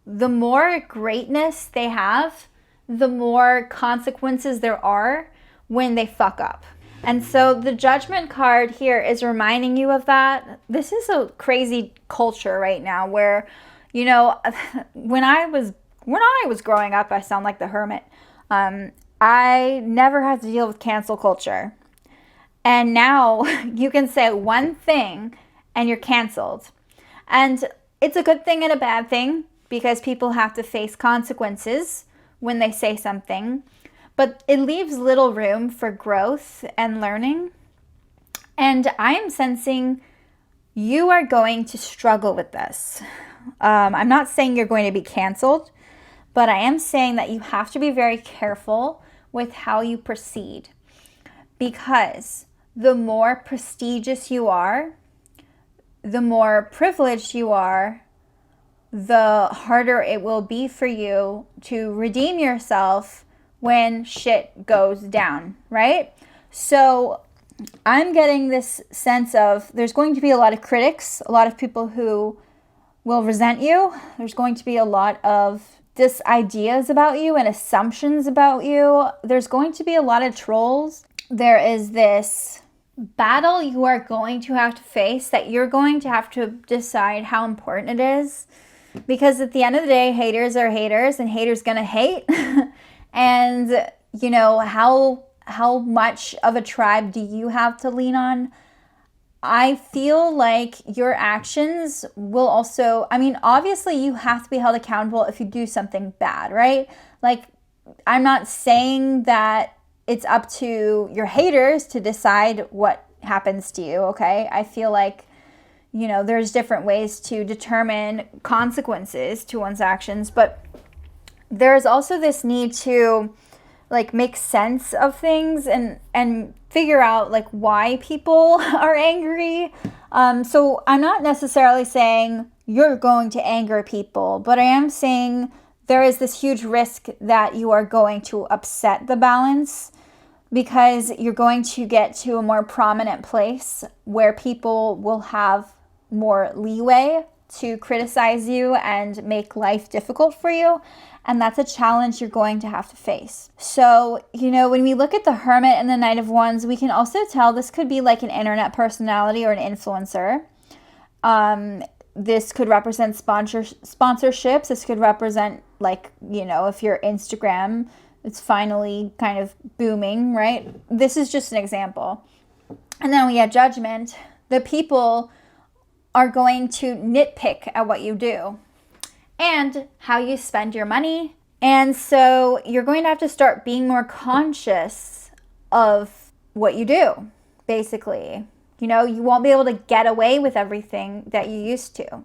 the more greatness they have, the more consequences there are when they fuck up. And so the Judgment card here is reminding you of that. This is a crazy culture right now where, you know, when I was growing up, I sound like the hermit. I never had to deal with cancel culture. And now you can say one thing and you're canceled. And it's a good thing and a bad thing, because people have to face consequences when they say something. But it leaves little room for growth and learning. And I am sensing you are going to struggle with this. I'm not saying you're going to be canceled, but I am saying that you have to be very careful with how you proceed. Because the more prestigious you are, the more privileged you are, the harder it will be for you to redeem yourself when shit goes down, right? So I'm getting this sense of there's going to be a lot of critics, a lot of people who will resent you. There's going to be a lot of ideas about you and assumptions about you. There's going to be a lot of trolls. There is this battle you are going to have to face, that you're going to have to decide how important it is. Because at the end of the day, haters are haters, and haters gonna hate. And, you know, how much of a tribe do you have to lean on? I feel like your actions will also, I mean, obviously you have to be held accountable if you do something bad, right? Like, I'm not saying that it's up to your haters to decide what happens to you, okay? I feel like there's different ways to determine consequences to one's actions, but there's also this need to like make sense of things and figure out like why people are angry. So I'm not necessarily saying you're going to anger people, but I am saying there is this huge risk that you are going to upset the balance, because you're going to get to a more prominent place where people will have more leeway to criticize you and make life difficult for you. And that's a challenge you're going to have to face. So, when we look at the Hermit and the Knight of Wands, we can also tell this could be like an internet personality or an influencer. This could represent sponsorships. This could represent like, if your Instagram, it's finally kind of booming, right? This is just an example. And then we have Judgment. The people are going to nitpick at what you do and how you spend your money. And so you're going to have to start being more conscious of what you do, basically. You won't be able to get away with everything that you used to.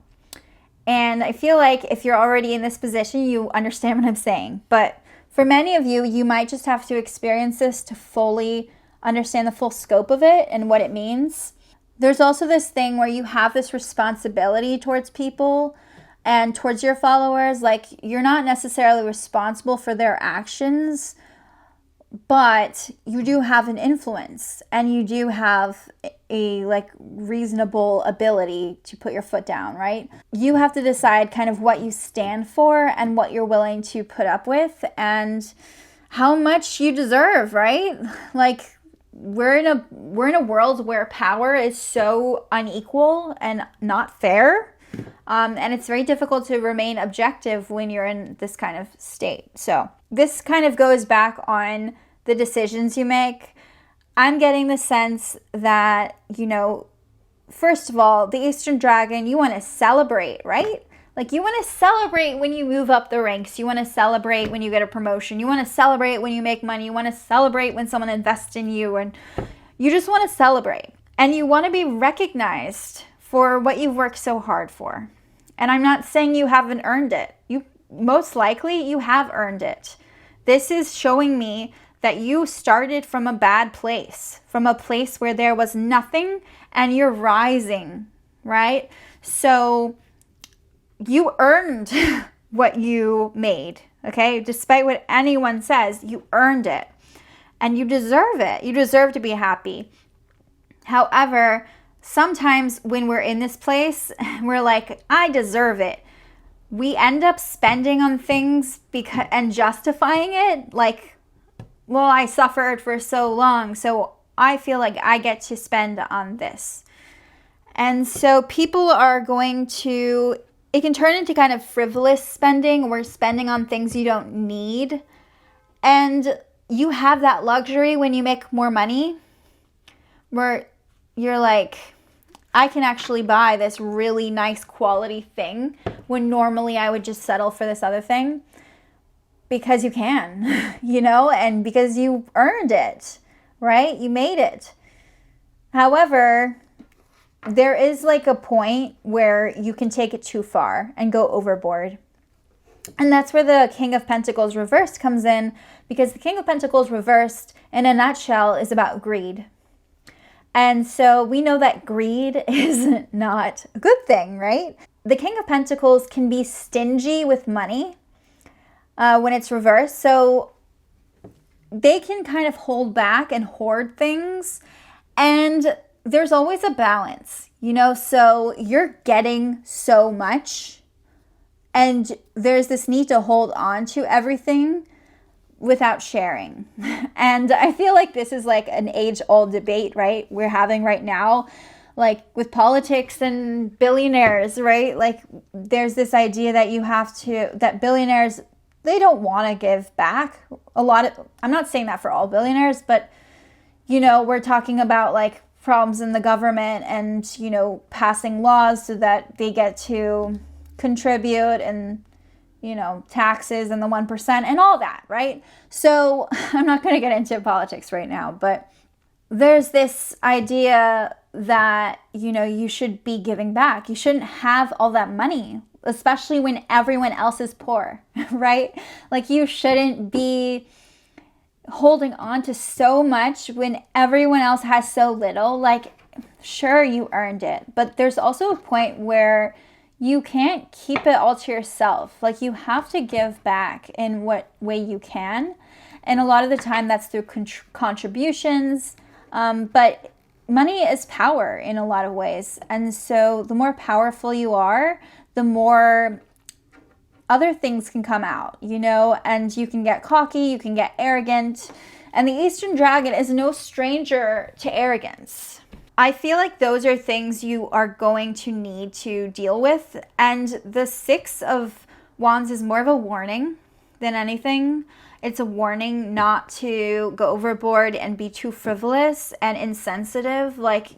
And I feel like if you're already in this position, you understand what I'm saying. But for many of you, you might just have to experience this to fully understand the full scope of it and what it means. There's also this thing where you have this responsibility towards people and towards your followers. Like, you're not necessarily responsible for their actions, but you do have an influence and you do have a like reasonable ability to put your foot down, right? You have to decide kind of what you stand for and what you're willing to put up with and how much you deserve, right? Like, we're in a world where power is so unequal and not fair. And it's very difficult to remain objective when you're in this kind of state. So this kind of goes back on the decisions you make. I'm getting the sense that, first of all, the Eastern Dragon, you want to celebrate, right? Like, you want to celebrate when you move up the ranks. You want to celebrate when you get a promotion. You want to celebrate when you make money. You want to celebrate when someone invests in you. And you just want to celebrate. And you want to be recognized for what you've worked so hard for. And I'm not saying you haven't earned it. Most likely you have earned it. This is showing me that you started from a bad place, from a place where there was nothing, and you're rising, right? So you earned what you made, okay? Despite what anyone says, you earned it. And you deserve it. You deserve to be happy. However, sometimes when we're in this place, we're like, I deserve it. We end up spending on things and justifying it. Like, well, I suffered for so long, so I feel like I get to spend on this. And so people are going to, it can turn into kind of frivolous spending, where spending on things you don't need. And you have that luxury when you make more money, where you're like, I can actually buy this really nice quality thing when normally I would just settle for this other thing. Because you can, and because you earned it, right? You made it. However, there is like a point where you can take it too far and go overboard. And that's where the King of Pentacles reversed comes in, because the King of Pentacles reversed, in a nutshell, is about greed. And so we know that greed is not a good thing, right? The King of Pentacles can be stingy with money when it's reversed. So they can kind of hold back and hoard things. And there's always a balance, so you're getting so much. And there's this need to hold on to everything without sharing. And I feel like this is like an age-old debate, right? We're having right now, like with politics and billionaires, right? Like there's this idea that that billionaires, they don't want to give back I'm not saying that for all billionaires, but we're talking about like problems in the government and, passing laws so that they get to contribute and, taxes and the 1% and all that, right? So I'm not going to get into politics right now, but there's this idea that, you know, you should be giving back. You shouldn't have all that money, especially when everyone else is poor, right? Like, you shouldn't be holding on to so much when everyone else has so little. Like, sure, you earned it, but there's also a point where you can't keep it all to yourself. Like, you have to give back in what way you can. And a lot of the time that's through contributions. But money is power in a lot of ways. And so the more powerful you are, the more other things can come out, you know, and you can get cocky, you can get arrogant. And the Eastern Dragon is no stranger to arrogance. I feel like those are things you are going to need to deal with. And the Six of Wands is more of a warning than anything. It's a warning not to go overboard and be too frivolous and insensitive. Like,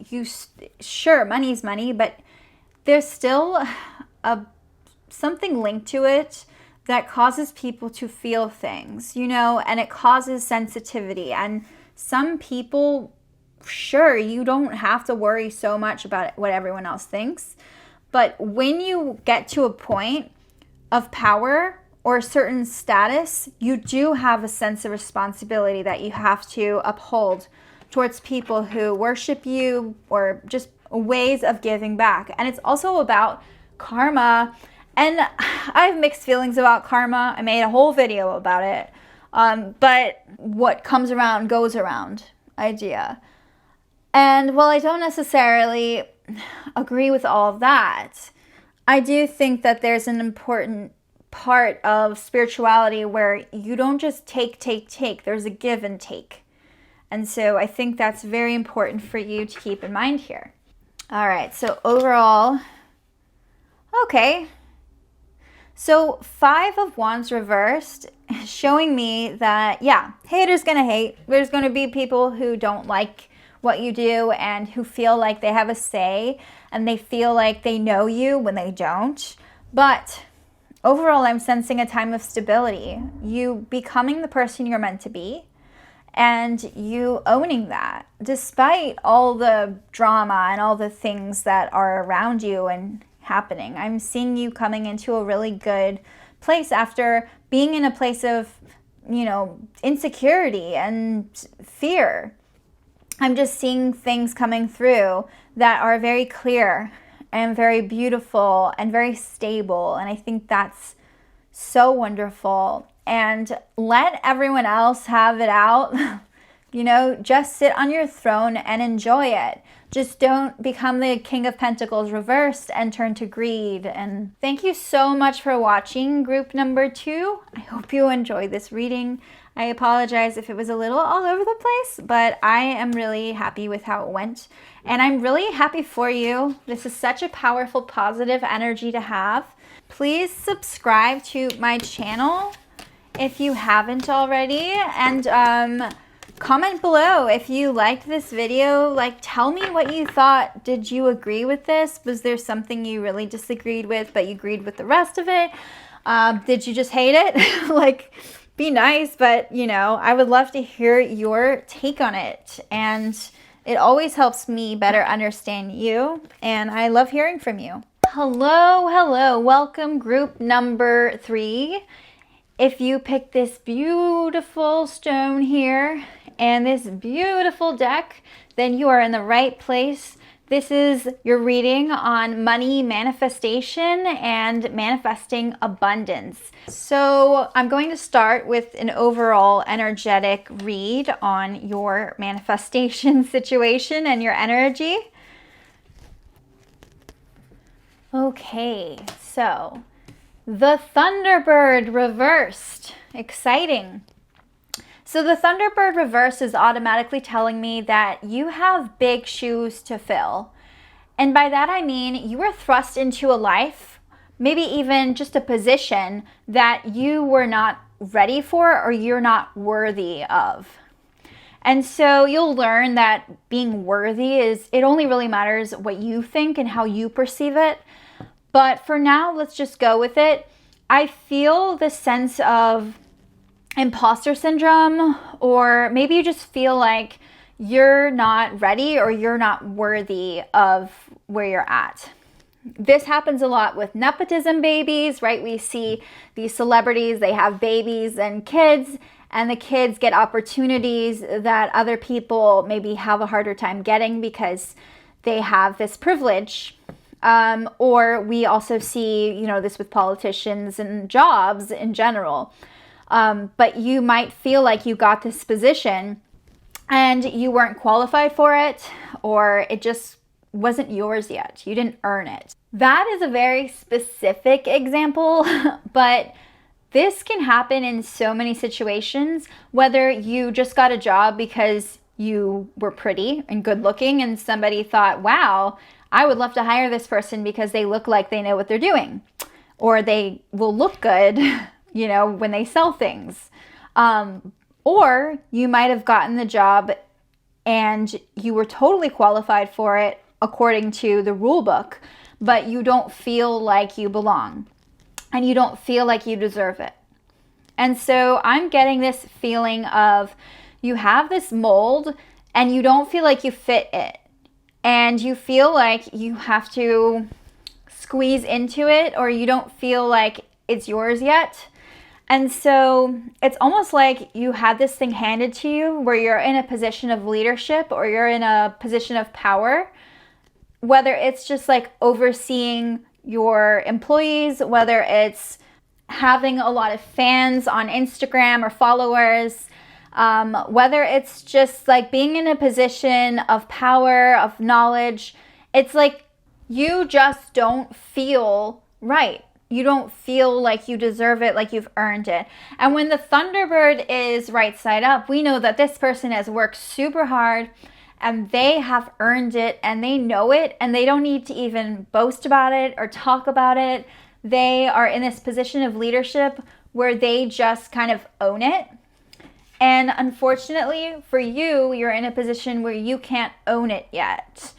sure, money's money, but there's still something linked to it that causes people to feel things, you know, and it causes sensitivity. And some people, sure, you don't have to worry so much about what everyone else thinks. But when you get to a point of power or a certain status, you do have a sense of responsibility that you have to uphold towards people who worship you, or just ways of giving back. And it's also about karma. And I have mixed feelings about karma. I made a whole video about it. But what comes around goes around idea. And while I don't necessarily agree with all of that, I do think that there's an important part of spirituality where you don't just take. There's a give and take. And so I think that's very important for you to keep in mind here. All right, so overall, okay. So 5 of Wands reversed, showing me that, yeah, haters gonna hate. There's gonna be people who don't like what you do and who feel like they have a say and they feel like they know you when they don't. But overall, I'm sensing a time of stability. You becoming the person you're meant to be and you owning that despite all the drama and all the things that are around you and happening. I'm seeing you coming into a really good place after being in a place of, you know, insecurity and fear. I'm just seeing things coming through that are very clear and very beautiful and very stable. And I think that's so wonderful. And let everyone else have it out. You know, just sit on your throne and enjoy it. Just don't become the King of Pentacles reversed and turn to greed. And thank you so much for watching group number 2. I hope you enjoyed this reading. I apologize if it was a little all over the place, but I am really happy with how it went. And I'm really happy for you. This is such a powerful, positive energy to have. Please subscribe to my channel if you haven't already. And comment below if you liked this video. Like, tell me what you thought. Did you agree with this? Was there something you really disagreed with, but you agreed with the rest of it? Did you just hate it? Like, be nice, but you know, I would love to hear your take on it. And it always helps me better understand you. And I love hearing from you. Hello. Welcome group number 3. If you picked this beautiful stone here and this beautiful deck, then you are in the right place. This is your reading on money manifestation and manifesting abundance. So I'm going to start with an overall energetic read on your manifestation situation and your energy. Okay, so the Thunderbird reversed. Exciting. So the Thunderbird reverse is automatically telling me that you have big shoes to fill. And by that I mean you were thrust into a life, maybe even just a position that you were not ready for or you're not worthy of. And so you'll learn that being worthy it only really matters what you think and how you perceive it. But for now, let's just go with it. I feel the sense of imposter syndrome, or maybe you just feel like you're not ready or you're not worthy of where you're at. This happens a lot with nepotism babies, right? We see these celebrities, they have babies and kids, and the kids get opportunities that other people maybe have a harder time getting because they have this privilege. Or we also see, this with politicians and jobs in general. But you might feel like you got this position and you weren't qualified for it, or it just wasn't yours yet. You didn't earn it. That is a very specific example, but this can happen in so many situations, whether you just got a job because you were pretty and good looking and somebody thought, wow, I would love to hire this person because they look like they know what they're doing, or they will look good, when they sell things. Or you might have gotten the job and you were totally qualified for it according to the rule book, but you don't feel like you belong and you don't feel like you deserve it. And so I'm getting this feeling of you have this mold and you don't feel like you fit it. And you feel like you have to squeeze into it, or you don't feel like it's yours yet. And so it's almost like you had this thing handed to you where you're in a position of leadership or you're in a position of power, whether it's just like overseeing your employees, whether it's having a lot of fans on Instagram or followers, whether it's just like being in a position of power, of knowledge. It's like you just don't feel right. You don't feel like you deserve it, like you've earned it. And when the Thunderbird is right side up, we know that this person has worked super hard and they have earned it and they know it and they don't need to even boast about it or talk about it. They are in this position of leadership where they just kind of own it. And unfortunately for you, you're in a position where you can't own it yet.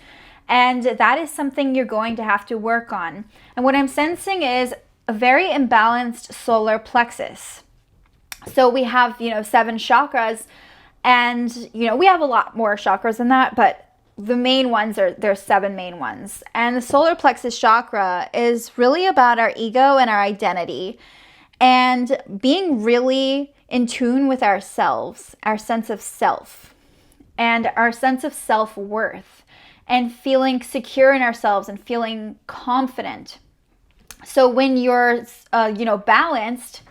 And that is something you're going to have to work on. And what I'm sensing is a very imbalanced solar plexus. So we have, 7 chakras, and, we have a lot more chakras than that, but the main ones there's 7 main ones. And the solar plexus chakra is really about our ego and our identity and being really in tune with ourselves, our sense of self and our sense of self-worth, and feeling secure in ourselves and feeling confident. So when you're, balanced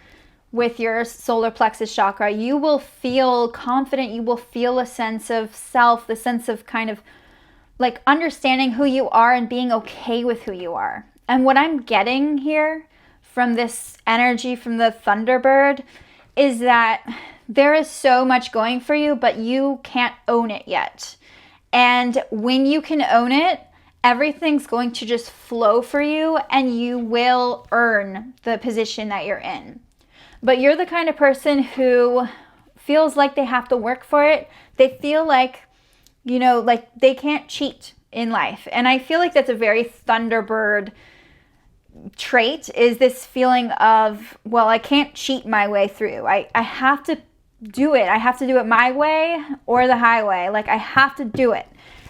with your solar plexus chakra, you will feel confident. You will feel a sense of self, the sense of kind of like understanding who you are and being okay with who you are. And what I'm getting here from this energy from the Thunderbird is that there is so much going for you, but you can't own it yet. And when you can own it, everything's going to just flow for you and you will earn the position that you're in. But you're the kind of person who feels like they have to work for it. They feel like, like they can't cheat in life. And I feel like that's a very Thunderbird trait, is this feeling of, well, I can't cheat my way through. I have to do it. I have to do it my way or the highway. Like I have to do it.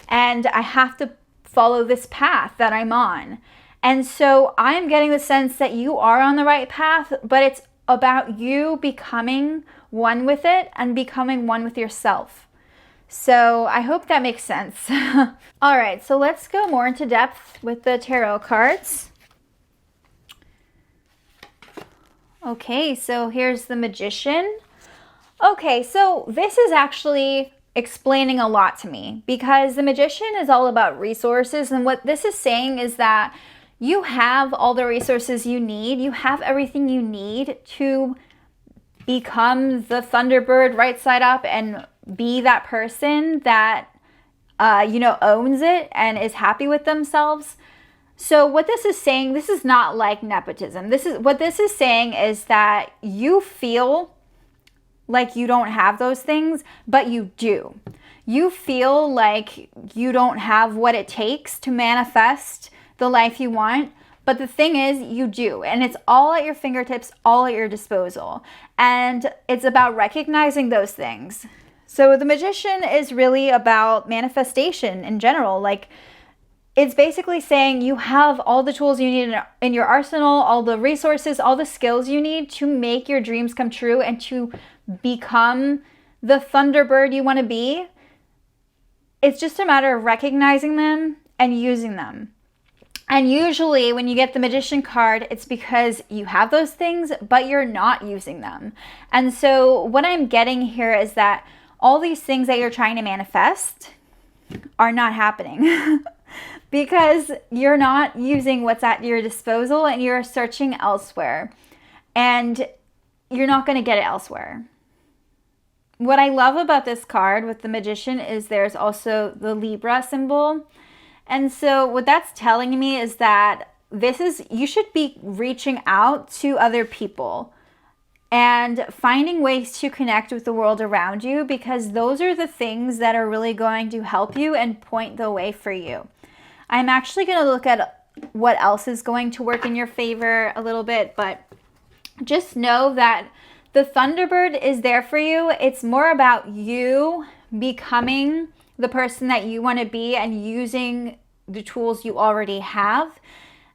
And I have to follow this path that I'm on. And so I'm getting the sense that you are on the right path, but it's about you becoming one with it and becoming one with yourself. So I hope that makes sense. All right, so let's go more into depth with the tarot cards. Okay, so here's the Magician. Okay, so this is actually explaining a lot to me, because the Magician is all about resources, and what this is saying is that you have all the resources you need. You have everything you need to become the Thunderbird right side up and be that person that owns it and is happy with themselves. So what this is saying, this is not like nepotism. This is saying is that you feel like you don't have those things, but you do. You feel like you don't have what it takes to manifest the life you want, but the thing is you do, and it's all at your fingertips, all at your disposal. And it's about recognizing those things. So the Magician is really about manifestation in general. Like, it's basically saying you have all the tools you need in your arsenal, all the resources, all the skills you need to make your dreams come true and to become the Thunderbird you want to be. It's just a matter of recognizing them and using them. And usually when you get the Magician card, it's because you have those things, but you're not using them. And so what I'm getting here is that all these things that you're trying to manifest are not happening because you're not using what's at your disposal and you're searching elsewhere. And you're not going to get it elsewhere. What I love about this card with the Magician is there's also the Libra symbol. And so what that's telling me is that you should be reaching out to other people and finding ways to connect with the world around you, because those are the things that are really going to help you and point the way for you. I'm actually going to look at what else is going to work in your favor a little bit, but just know that the Thunderbird is there for you. It's more about you becoming the person that you want to be and using the tools you already have,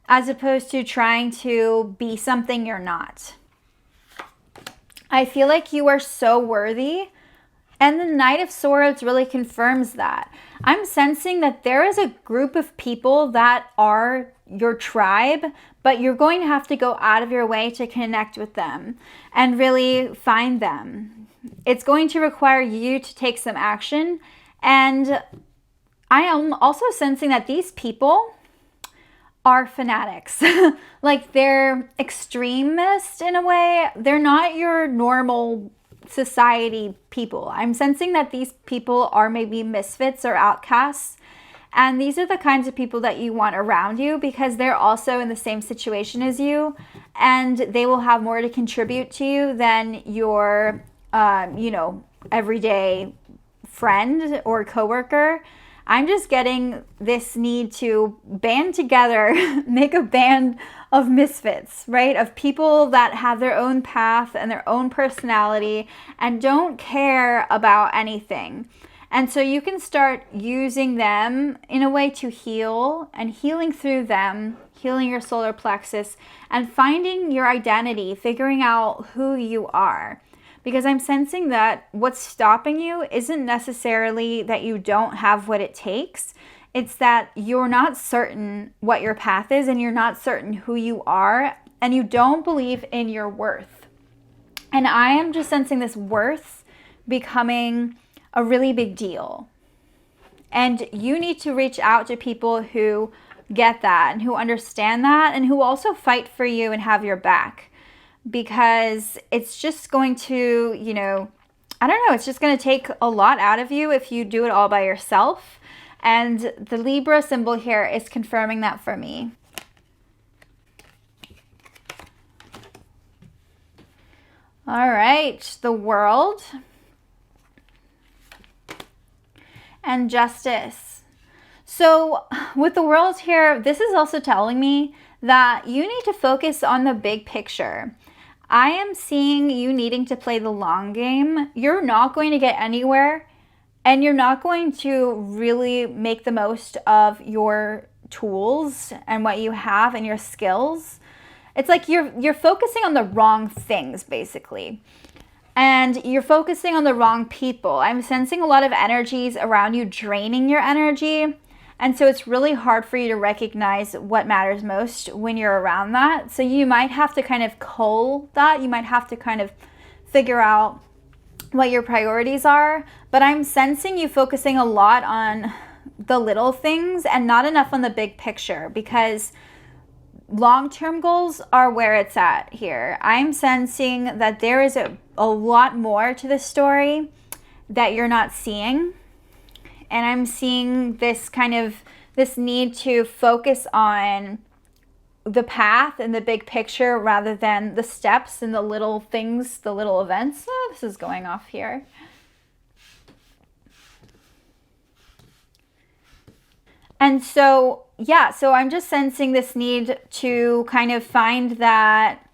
as opposed to trying to be something you're not. I feel like you are so worthy, and the Knight of Swords really confirms that. I'm sensing that there is a group of people that are your tribe, but you're going to have to go out of your way to connect with them and really find them. It's going to require you to take some action. And I am also sensing that these people are fanatics. Like, they're extremists in a way. They're not your normal society people. I'm sensing that these people are maybe misfits or outcasts. And these are the kinds of people that you want around you because they're also in the same situation as you, and they will have more to contribute to you than your, everyday friend or coworker. I'm just getting this need to band together, make a band of misfits, right? Of people that have their own path and their own personality and don't care about anything. And so you can start using them in a way to heal, and healing through them, healing your solar plexus and finding your identity, figuring out who you are. Because I'm sensing that what's stopping you isn't necessarily that you don't have what it takes. It's that you're not certain what your path is, and you're not certain who you are, and you don't believe in your worth. And I am just sensing this worth becoming a really big deal. And you need to reach out to people who get that and who understand that and who also fight for you and have your back. Because it's just going to, it's just going to take a lot out of you if you do it all by yourself. And the Libra symbol here is confirming that for me. All right, the World and Justice. So with the World here, this is also telling me that you need to focus on the big picture. I am seeing you needing to play the long game. You're not going to get anywhere, and you're not going to really make the most of your tools and what you have and your skills. It's like you're focusing on the wrong things, basically. And you're focusing on the wrong people. I'm sensing a lot of energies around you draining your energy. And so it's really hard for you to recognize what matters most when you're around that. So you might have to kind of cull that. You might have to kind of figure out what your priorities are. But I'm sensing you focusing a lot on the little things and not enough on the big picture, because long-term goals are where it's at here. I'm sensing that there is a lot more to the story that you're not seeing. And I'm seeing this need to focus on the path and the big picture rather than the steps and the little things, the little events. Oh, this is going off here. And so I'm just sensing this need to kind of find that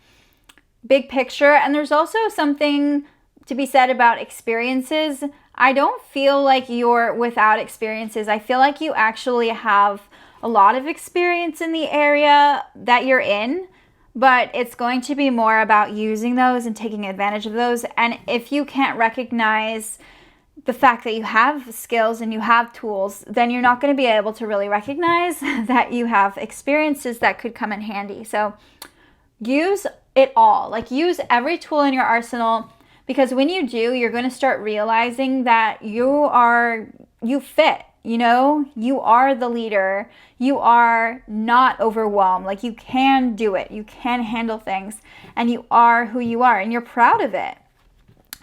big picture. And there's also something to be said about experiences. I don't feel like you're without experiences. I feel like you actually have a lot of experience in the area that you're in, but it's going to be more about using those and taking advantage of those. And if you can't recognize the fact that you have skills and you have tools, then you're not going to be able to really recognize that you have experiences that could come in handy. So use it all. Like, use every tool in your arsenal, because when you do, you're going to start realizing that you fit. You know, you are the leader. You are not overwhelmed. Like, you can do it. You can handle things, and you are who you are, and you're proud of it.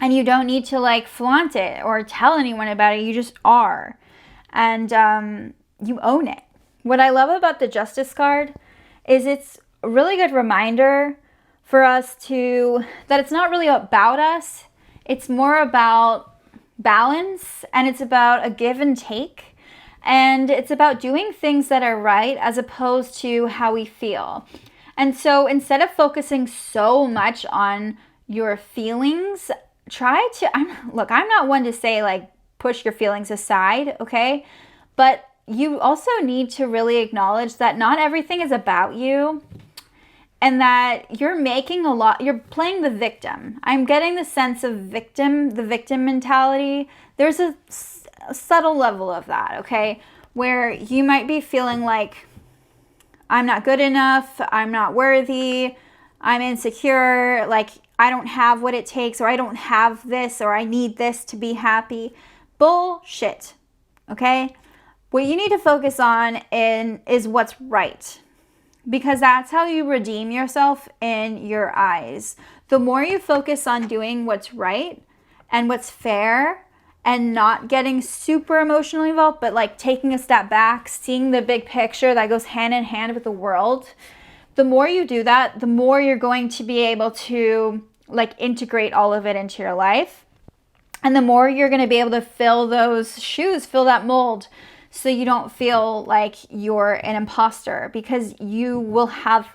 And you don't need to like flaunt it or tell anyone about it. You just are. And you own it. What I love about the Justice card is it's a really good reminder for us that it's not really about us. It's more about balance, and it's about a give and take. And it's about doing things that are right as opposed to how we feel. And so instead of focusing so much on your feelings, I'm not one to say like push your feelings aside, okay? But you also need to really acknowledge that not everything is about you, and that you're playing the victim. I'm getting the sense of the victim mentality. There's a subtle level of that, okay? Where you might be feeling like, I'm not good enough, I'm not worthy, I'm insecure, like I don't have what it takes, or I don't have this, or I need this to be happy. Bullshit, okay? What you need to focus on is what's right, because that's how you redeem yourself in your eyes. The more you focus on doing what's right and what's fair, and not getting super emotionally involved, but like taking a step back, seeing the big picture that goes hand in hand with the world, the more you do that, the more you're going to be able to like integrate all of it into your life. And the more you're going to be able to fill those shoes, fill that mold, so you don't feel like you're an imposter, because you will have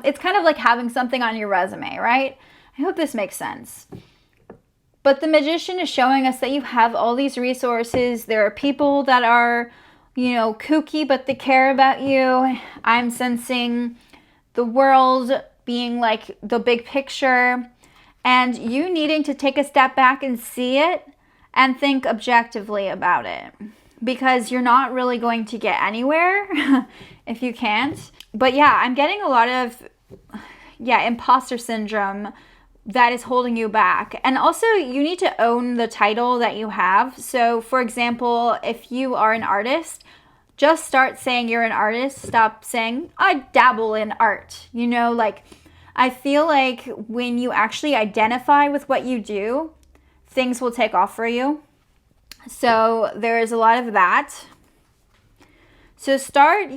it's kind of like having something on your resume, right? I hope this makes sense. But the Magician is showing us that you have all these resources. There are people that are, kooky, but they care about you. I'm sensing the world being like the big picture, and you needing to take a step back and see it and think objectively about it, because you're not really going to get anywhere if you can't. But yeah, I'm getting a lot of imposter syndrome that is holding you back. And also, you need to own the title that you have. So for example, if you are an artist, just start saying you're an artist. Stop saying I dabble in art. I feel like when you actually identify with what you do, things will take off for you. So there is a lot of that. So start,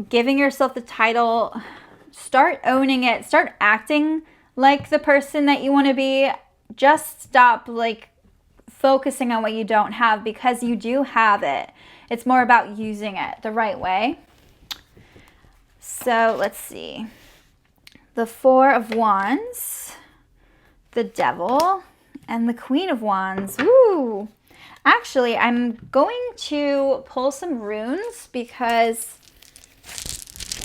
giving yourself the title, start owning it, start acting like the person that you want to be. Just stop like focusing on what you don't have, because you do have it. It's more about using it the right way. So let's see. The Four of Wands, the Devil, and the Queen of Wands. Ooh. Actually, I'm going to pull some runes, because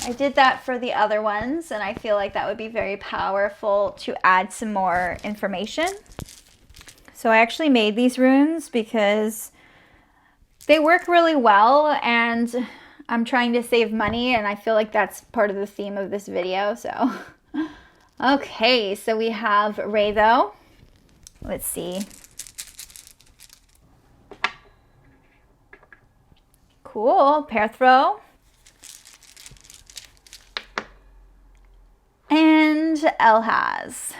I did that for the other ones, and I feel like that would be very powerful to add some more information. So I actually made these runes because they work really well, and I'm trying to save money, and I feel like that's part of the theme of this video. So, okay, so we have Ratho. Let's see. Cool, Perthro. And Elhaz.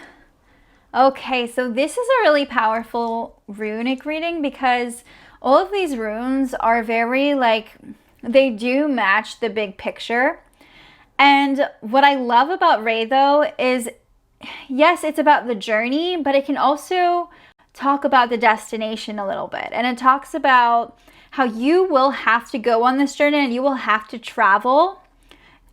Okay, so this is a really powerful runic reading, because all of these runes are very they do match the big picture. And what I love about Ratho is, yes, it's about the journey, but it can also talk about the destination a little bit. And it talks about how you will have to go on this journey and you will have to travel.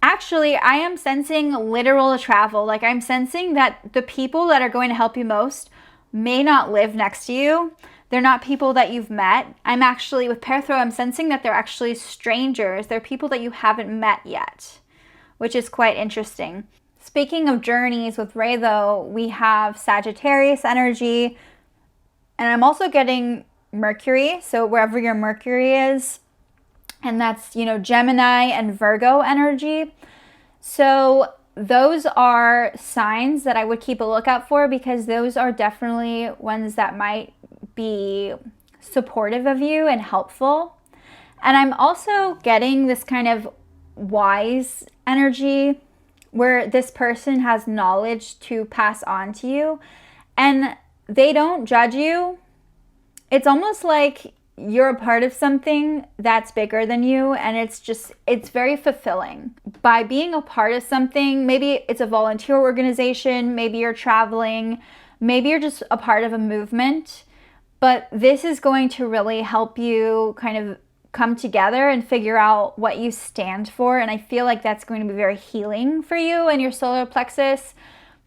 Actually, I am sensing literal travel. Like, I'm sensing that the people that are going to help you most may not live next to you. They're not people that you've met. I'm actually, with Perthro, I'm sensing that they're actually strangers. They're people that you haven't met yet, which is quite interesting. Speaking of journeys with Ray, though, we have Sagittarius energy, and I'm also getting Mercury, so wherever your Mercury is, and that's, you know, Gemini and Virgo energy. So those are signs that I would keep a lookout for, because those are definitely ones that might be supportive of you and helpful. And I'm also getting this kind of wise energy where this person has knowledge to pass on to you, and they don't judge you. It's almost like you're a part of something that's bigger than you, and it's very fulfilling. By being a part of something, maybe it's a volunteer organization, maybe you're traveling, maybe you're just a part of a movement, but this is going to really help you kind of come together and figure out what you stand for. And I feel like that's going to be very healing for you and your solar plexus.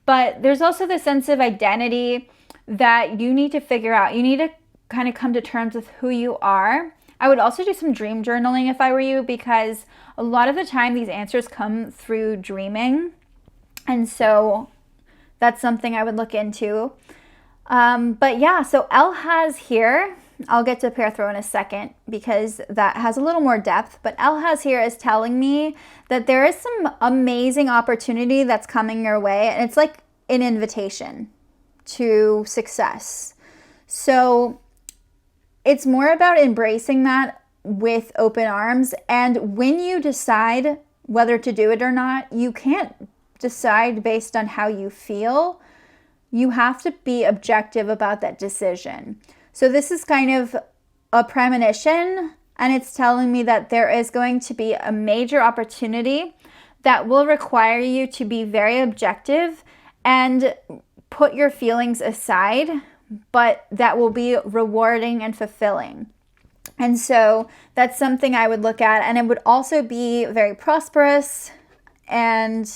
But there's also the sense of identity that you need to figure out. You need to kind of come to terms with who you are. I would also do some dream journaling if I were you, because a lot of the time these answers come through dreaming. And so that's something I would look into. But yeah, so El has here, I'll get to Perthro in a second because that has a little more depth, but El has here is telling me that there is some amazing opportunity that's coming your way, and it's like an invitation to success. So it's more about embracing that with open arms, and when you decide whether to do it or not, you can't decide based on how you feel. You have to be objective about that decision. So this is kind of a premonition, and it's telling me that there is going to be a major opportunity that will require you to be very objective and put your feelings aside, but that will be rewarding and fulfilling. And so that's something I would look at, and it would also be very prosperous. And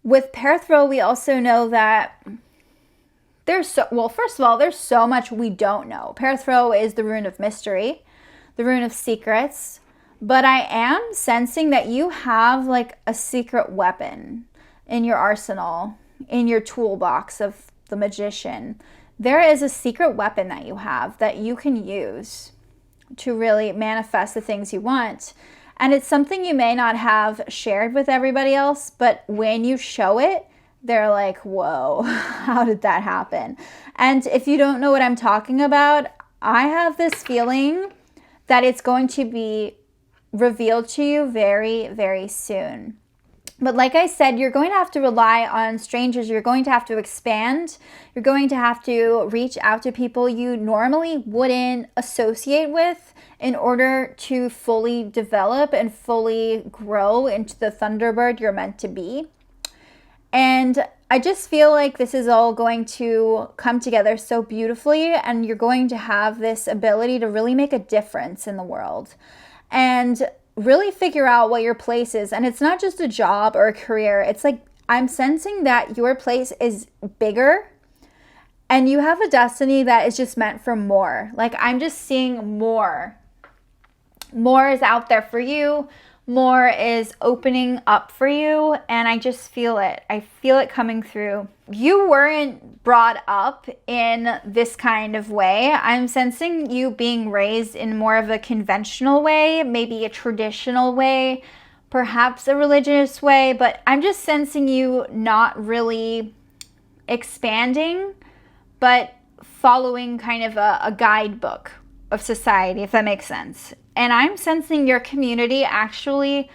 with Perthro, we also know that first of all, there's so much we don't know. Perthro is the rune of mystery, the rune of secrets, but I am sensing that you have like a secret weapon in your arsenal, in your toolbox of the magician. There is a secret weapon that you have that you can use to really manifest the things you want. And it's something you may not have shared with everybody else, but when you show it, they're like, whoa, how did that happen? And if you don't know what I'm talking about, I have this feeling that it's going to be revealed to you very, very soon. But like I said, you're going to have to rely on strangers. You're going to have to expand. You're going to have to reach out to people you normally wouldn't associate with in order to fully develop and fully grow into the Thunderbird you're meant to be. And I just feel like this is all going to come together so beautifully, and you're going to have this ability to really make a difference in the world and really figure out what your place is. And it's not just a job or a career. It's like I'm sensing that your place is bigger and you have a destiny that is just meant for more. Like I'm just seeing more. More is out there for you. More is opening up for you, and I just feel it. I feel it coming through. You weren't brought up in this kind of way. I'm sensing you being raised in more of a conventional way, maybe a traditional way, perhaps a religious way, but I'm just sensing you not really expanding, but following kind of a guidebook of society, if that makes sense. And I'm sensing your community actually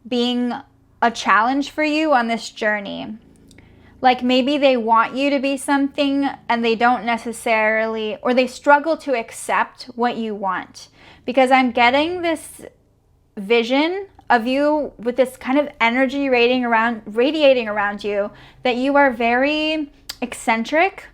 being a challenge for you on this journey. Like maybe they want you to be something and they don't necessarily, or they struggle to accept what you want. Because I'm getting this vision of you with this kind of energy radiating around you, that you are very eccentric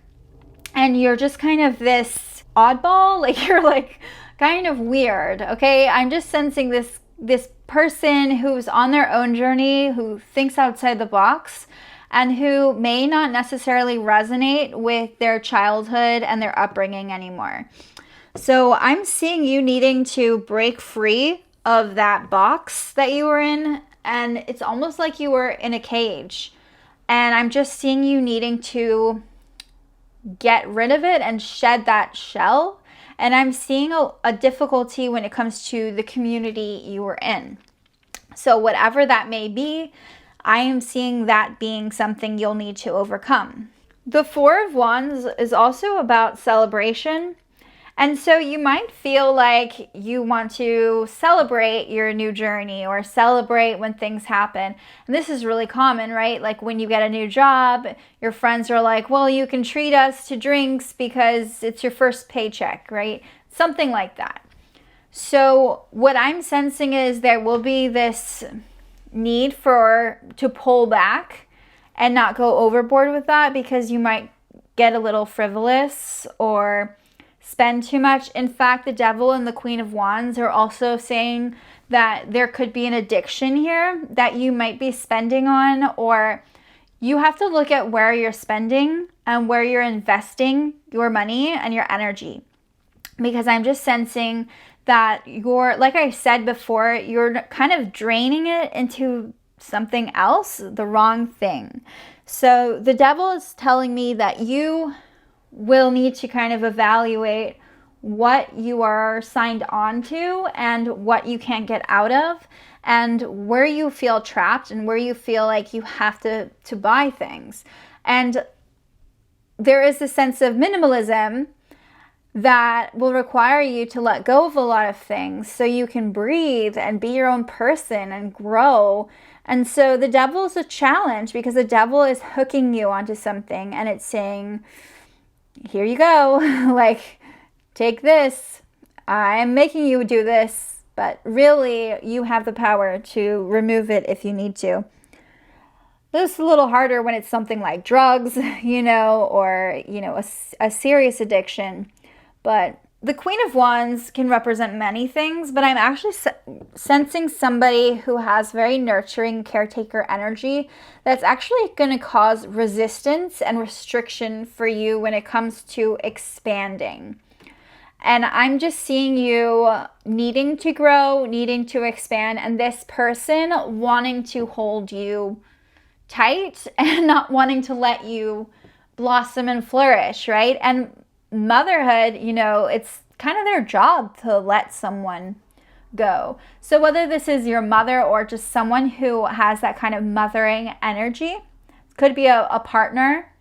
and you're just kind of this oddball, like you're like kind of weird, okay? I'm just sensing this person who's on their own journey, who thinks outside the box. and who may not necessarily resonate with their childhood and their upbringing anymore. So I'm seeing you needing to break free of that box that you were in, and it's almost like you were in a cage. And I'm just seeing you needing to get rid of it and shed that shell. And I'm seeing a difficulty when it comes to the community you were in. So whatever that may be, I am seeing that being something you'll need to overcome. The Four of Wands is also about celebration. And so you might feel like you want to celebrate your new journey or celebrate when things happen. And this is really common, right? Like when you get a new job, your friends are like, well, you can treat us to drinks because it's your first paycheck, right? Something like that. So what I'm sensing is there will be this need to pull back and not go overboard with that, because you might get a little frivolous or spend too much. In fact, the Devil and the Queen of Wands are also saying that there could be an addiction here that you might be spending on, or you have to look at where you're spending and where you're investing your money and your energy. Because I'm just sensing that like I said before, you're kind of draining it into something else, the wrong thing. So the Devil is telling me that you will need to kind of evaluate what you are signed on to and what you can't get out of, and where you feel trapped and where you feel like you have to buy things. And there is a sense of minimalism that will require you to let go of a lot of things so you can breathe and be your own person and grow. And so the Devil is a challenge, because the Devil is hooking you onto something and it's saying, here you go, like, take this. I'm making you do this, but really you have the power to remove it if you need to. It's a little harder when it's something like drugs, or, a serious addiction. But the Queen of Wands can represent many things, but I'm actually sensing somebody who has very nurturing caretaker energy that's actually going to cause resistance and restriction for you when it comes to expanding. And I'm just seeing you needing to grow, needing to expand, and this person wanting to hold you tight and not wanting to let you blossom and flourish, right? And motherhood, it's kind of their job to let someone go. So whether this is your mother or just someone who has that kind of mothering energy, could be a partner.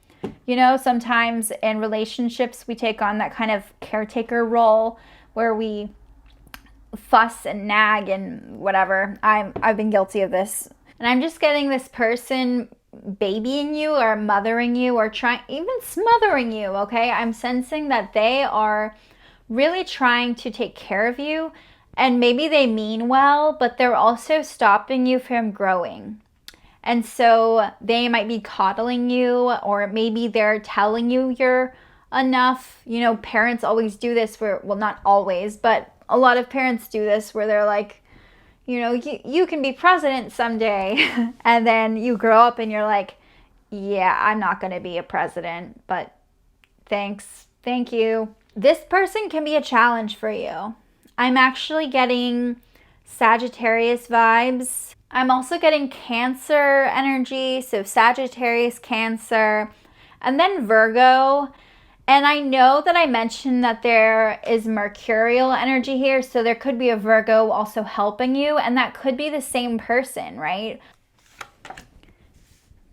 Sometimes in relationships we take on that kind of caretaker role where we fuss and nag and whatever. I've been guilty of this. And I'm just getting this person babying you or mothering you or even smothering you, okay? I'm sensing that they are really trying to take care of you, and maybe they mean well, but they're also stopping you from growing. And so they might be coddling you, or maybe they're telling you you're enough. Parents always do this well, not always, but a lot of parents do this where they're like, you can be president someday. And then you grow up and you're like, yeah, I'm not going to be a president, but thanks. Thank you. This person can be a challenge for you. I'm actually getting Sagittarius vibes. I'm also getting Cancer energy. So Sagittarius, Cancer, and then Virgo. And I know that I mentioned that there is Mercurial energy here, so there could be a Virgo also helping you, and that could be the same person, right?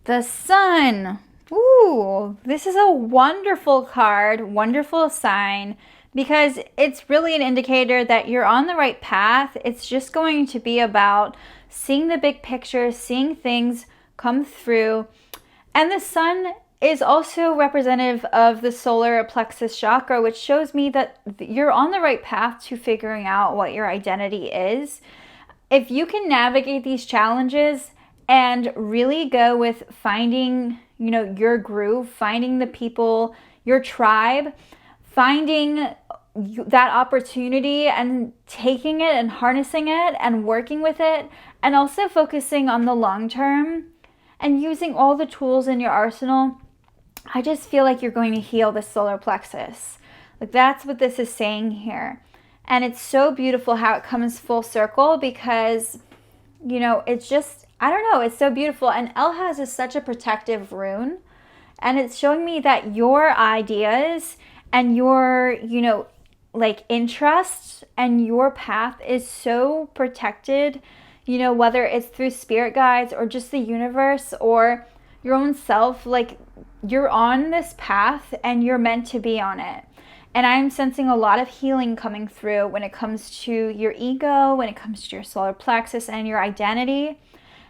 The Sun. Ooh, this is a wonderful card, wonderful sign, because it's really an indicator that you're on the right path. It's just going to be about seeing the big picture, seeing things come through. And the Sun is also representative of the solar plexus chakra, which shows me that you're on the right path to figuring out what your identity is. If you can navigate these challenges and really go with finding, your groove, finding the people, your tribe, finding that opportunity and taking it and harnessing it and working with it, and also focusing on the long term and using all the tools in your arsenal, I just feel like you're going to heal the solar plexus. Like, that's what this is saying here. And it's so beautiful how it comes full circle, because, you know, it's just, I don't know, it's so beautiful. And Elhaz is such a protective rune. And it's showing me that your ideas and your, you know, like interest and your path is so protected, you know, whether it's through spirit guides or just the universe or your own self. Like, you're on this path and you're meant to be on it. And I'm sensing a lot of healing coming through when it comes to your ego, when it comes to your solar plexus and your identity.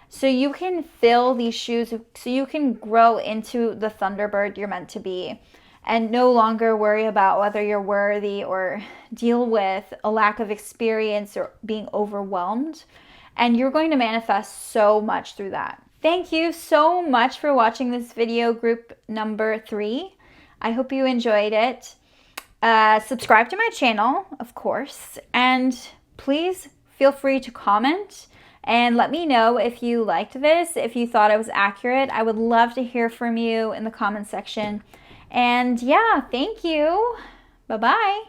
So you can fill these shoes, so you can grow into the Thunderbird you're meant to be, and no longer worry about whether you're worthy or deal with a lack of experience or being overwhelmed. And you're going to manifest so much through that. Thank you so much for watching this video, group number 3. I hope you enjoyed it. Subscribe to my channel, of course, and please feel free to comment and let me know if you liked this, if you thought it was accurate. I would love to hear from you in the comment section. And yeah, thank you. Bye-bye.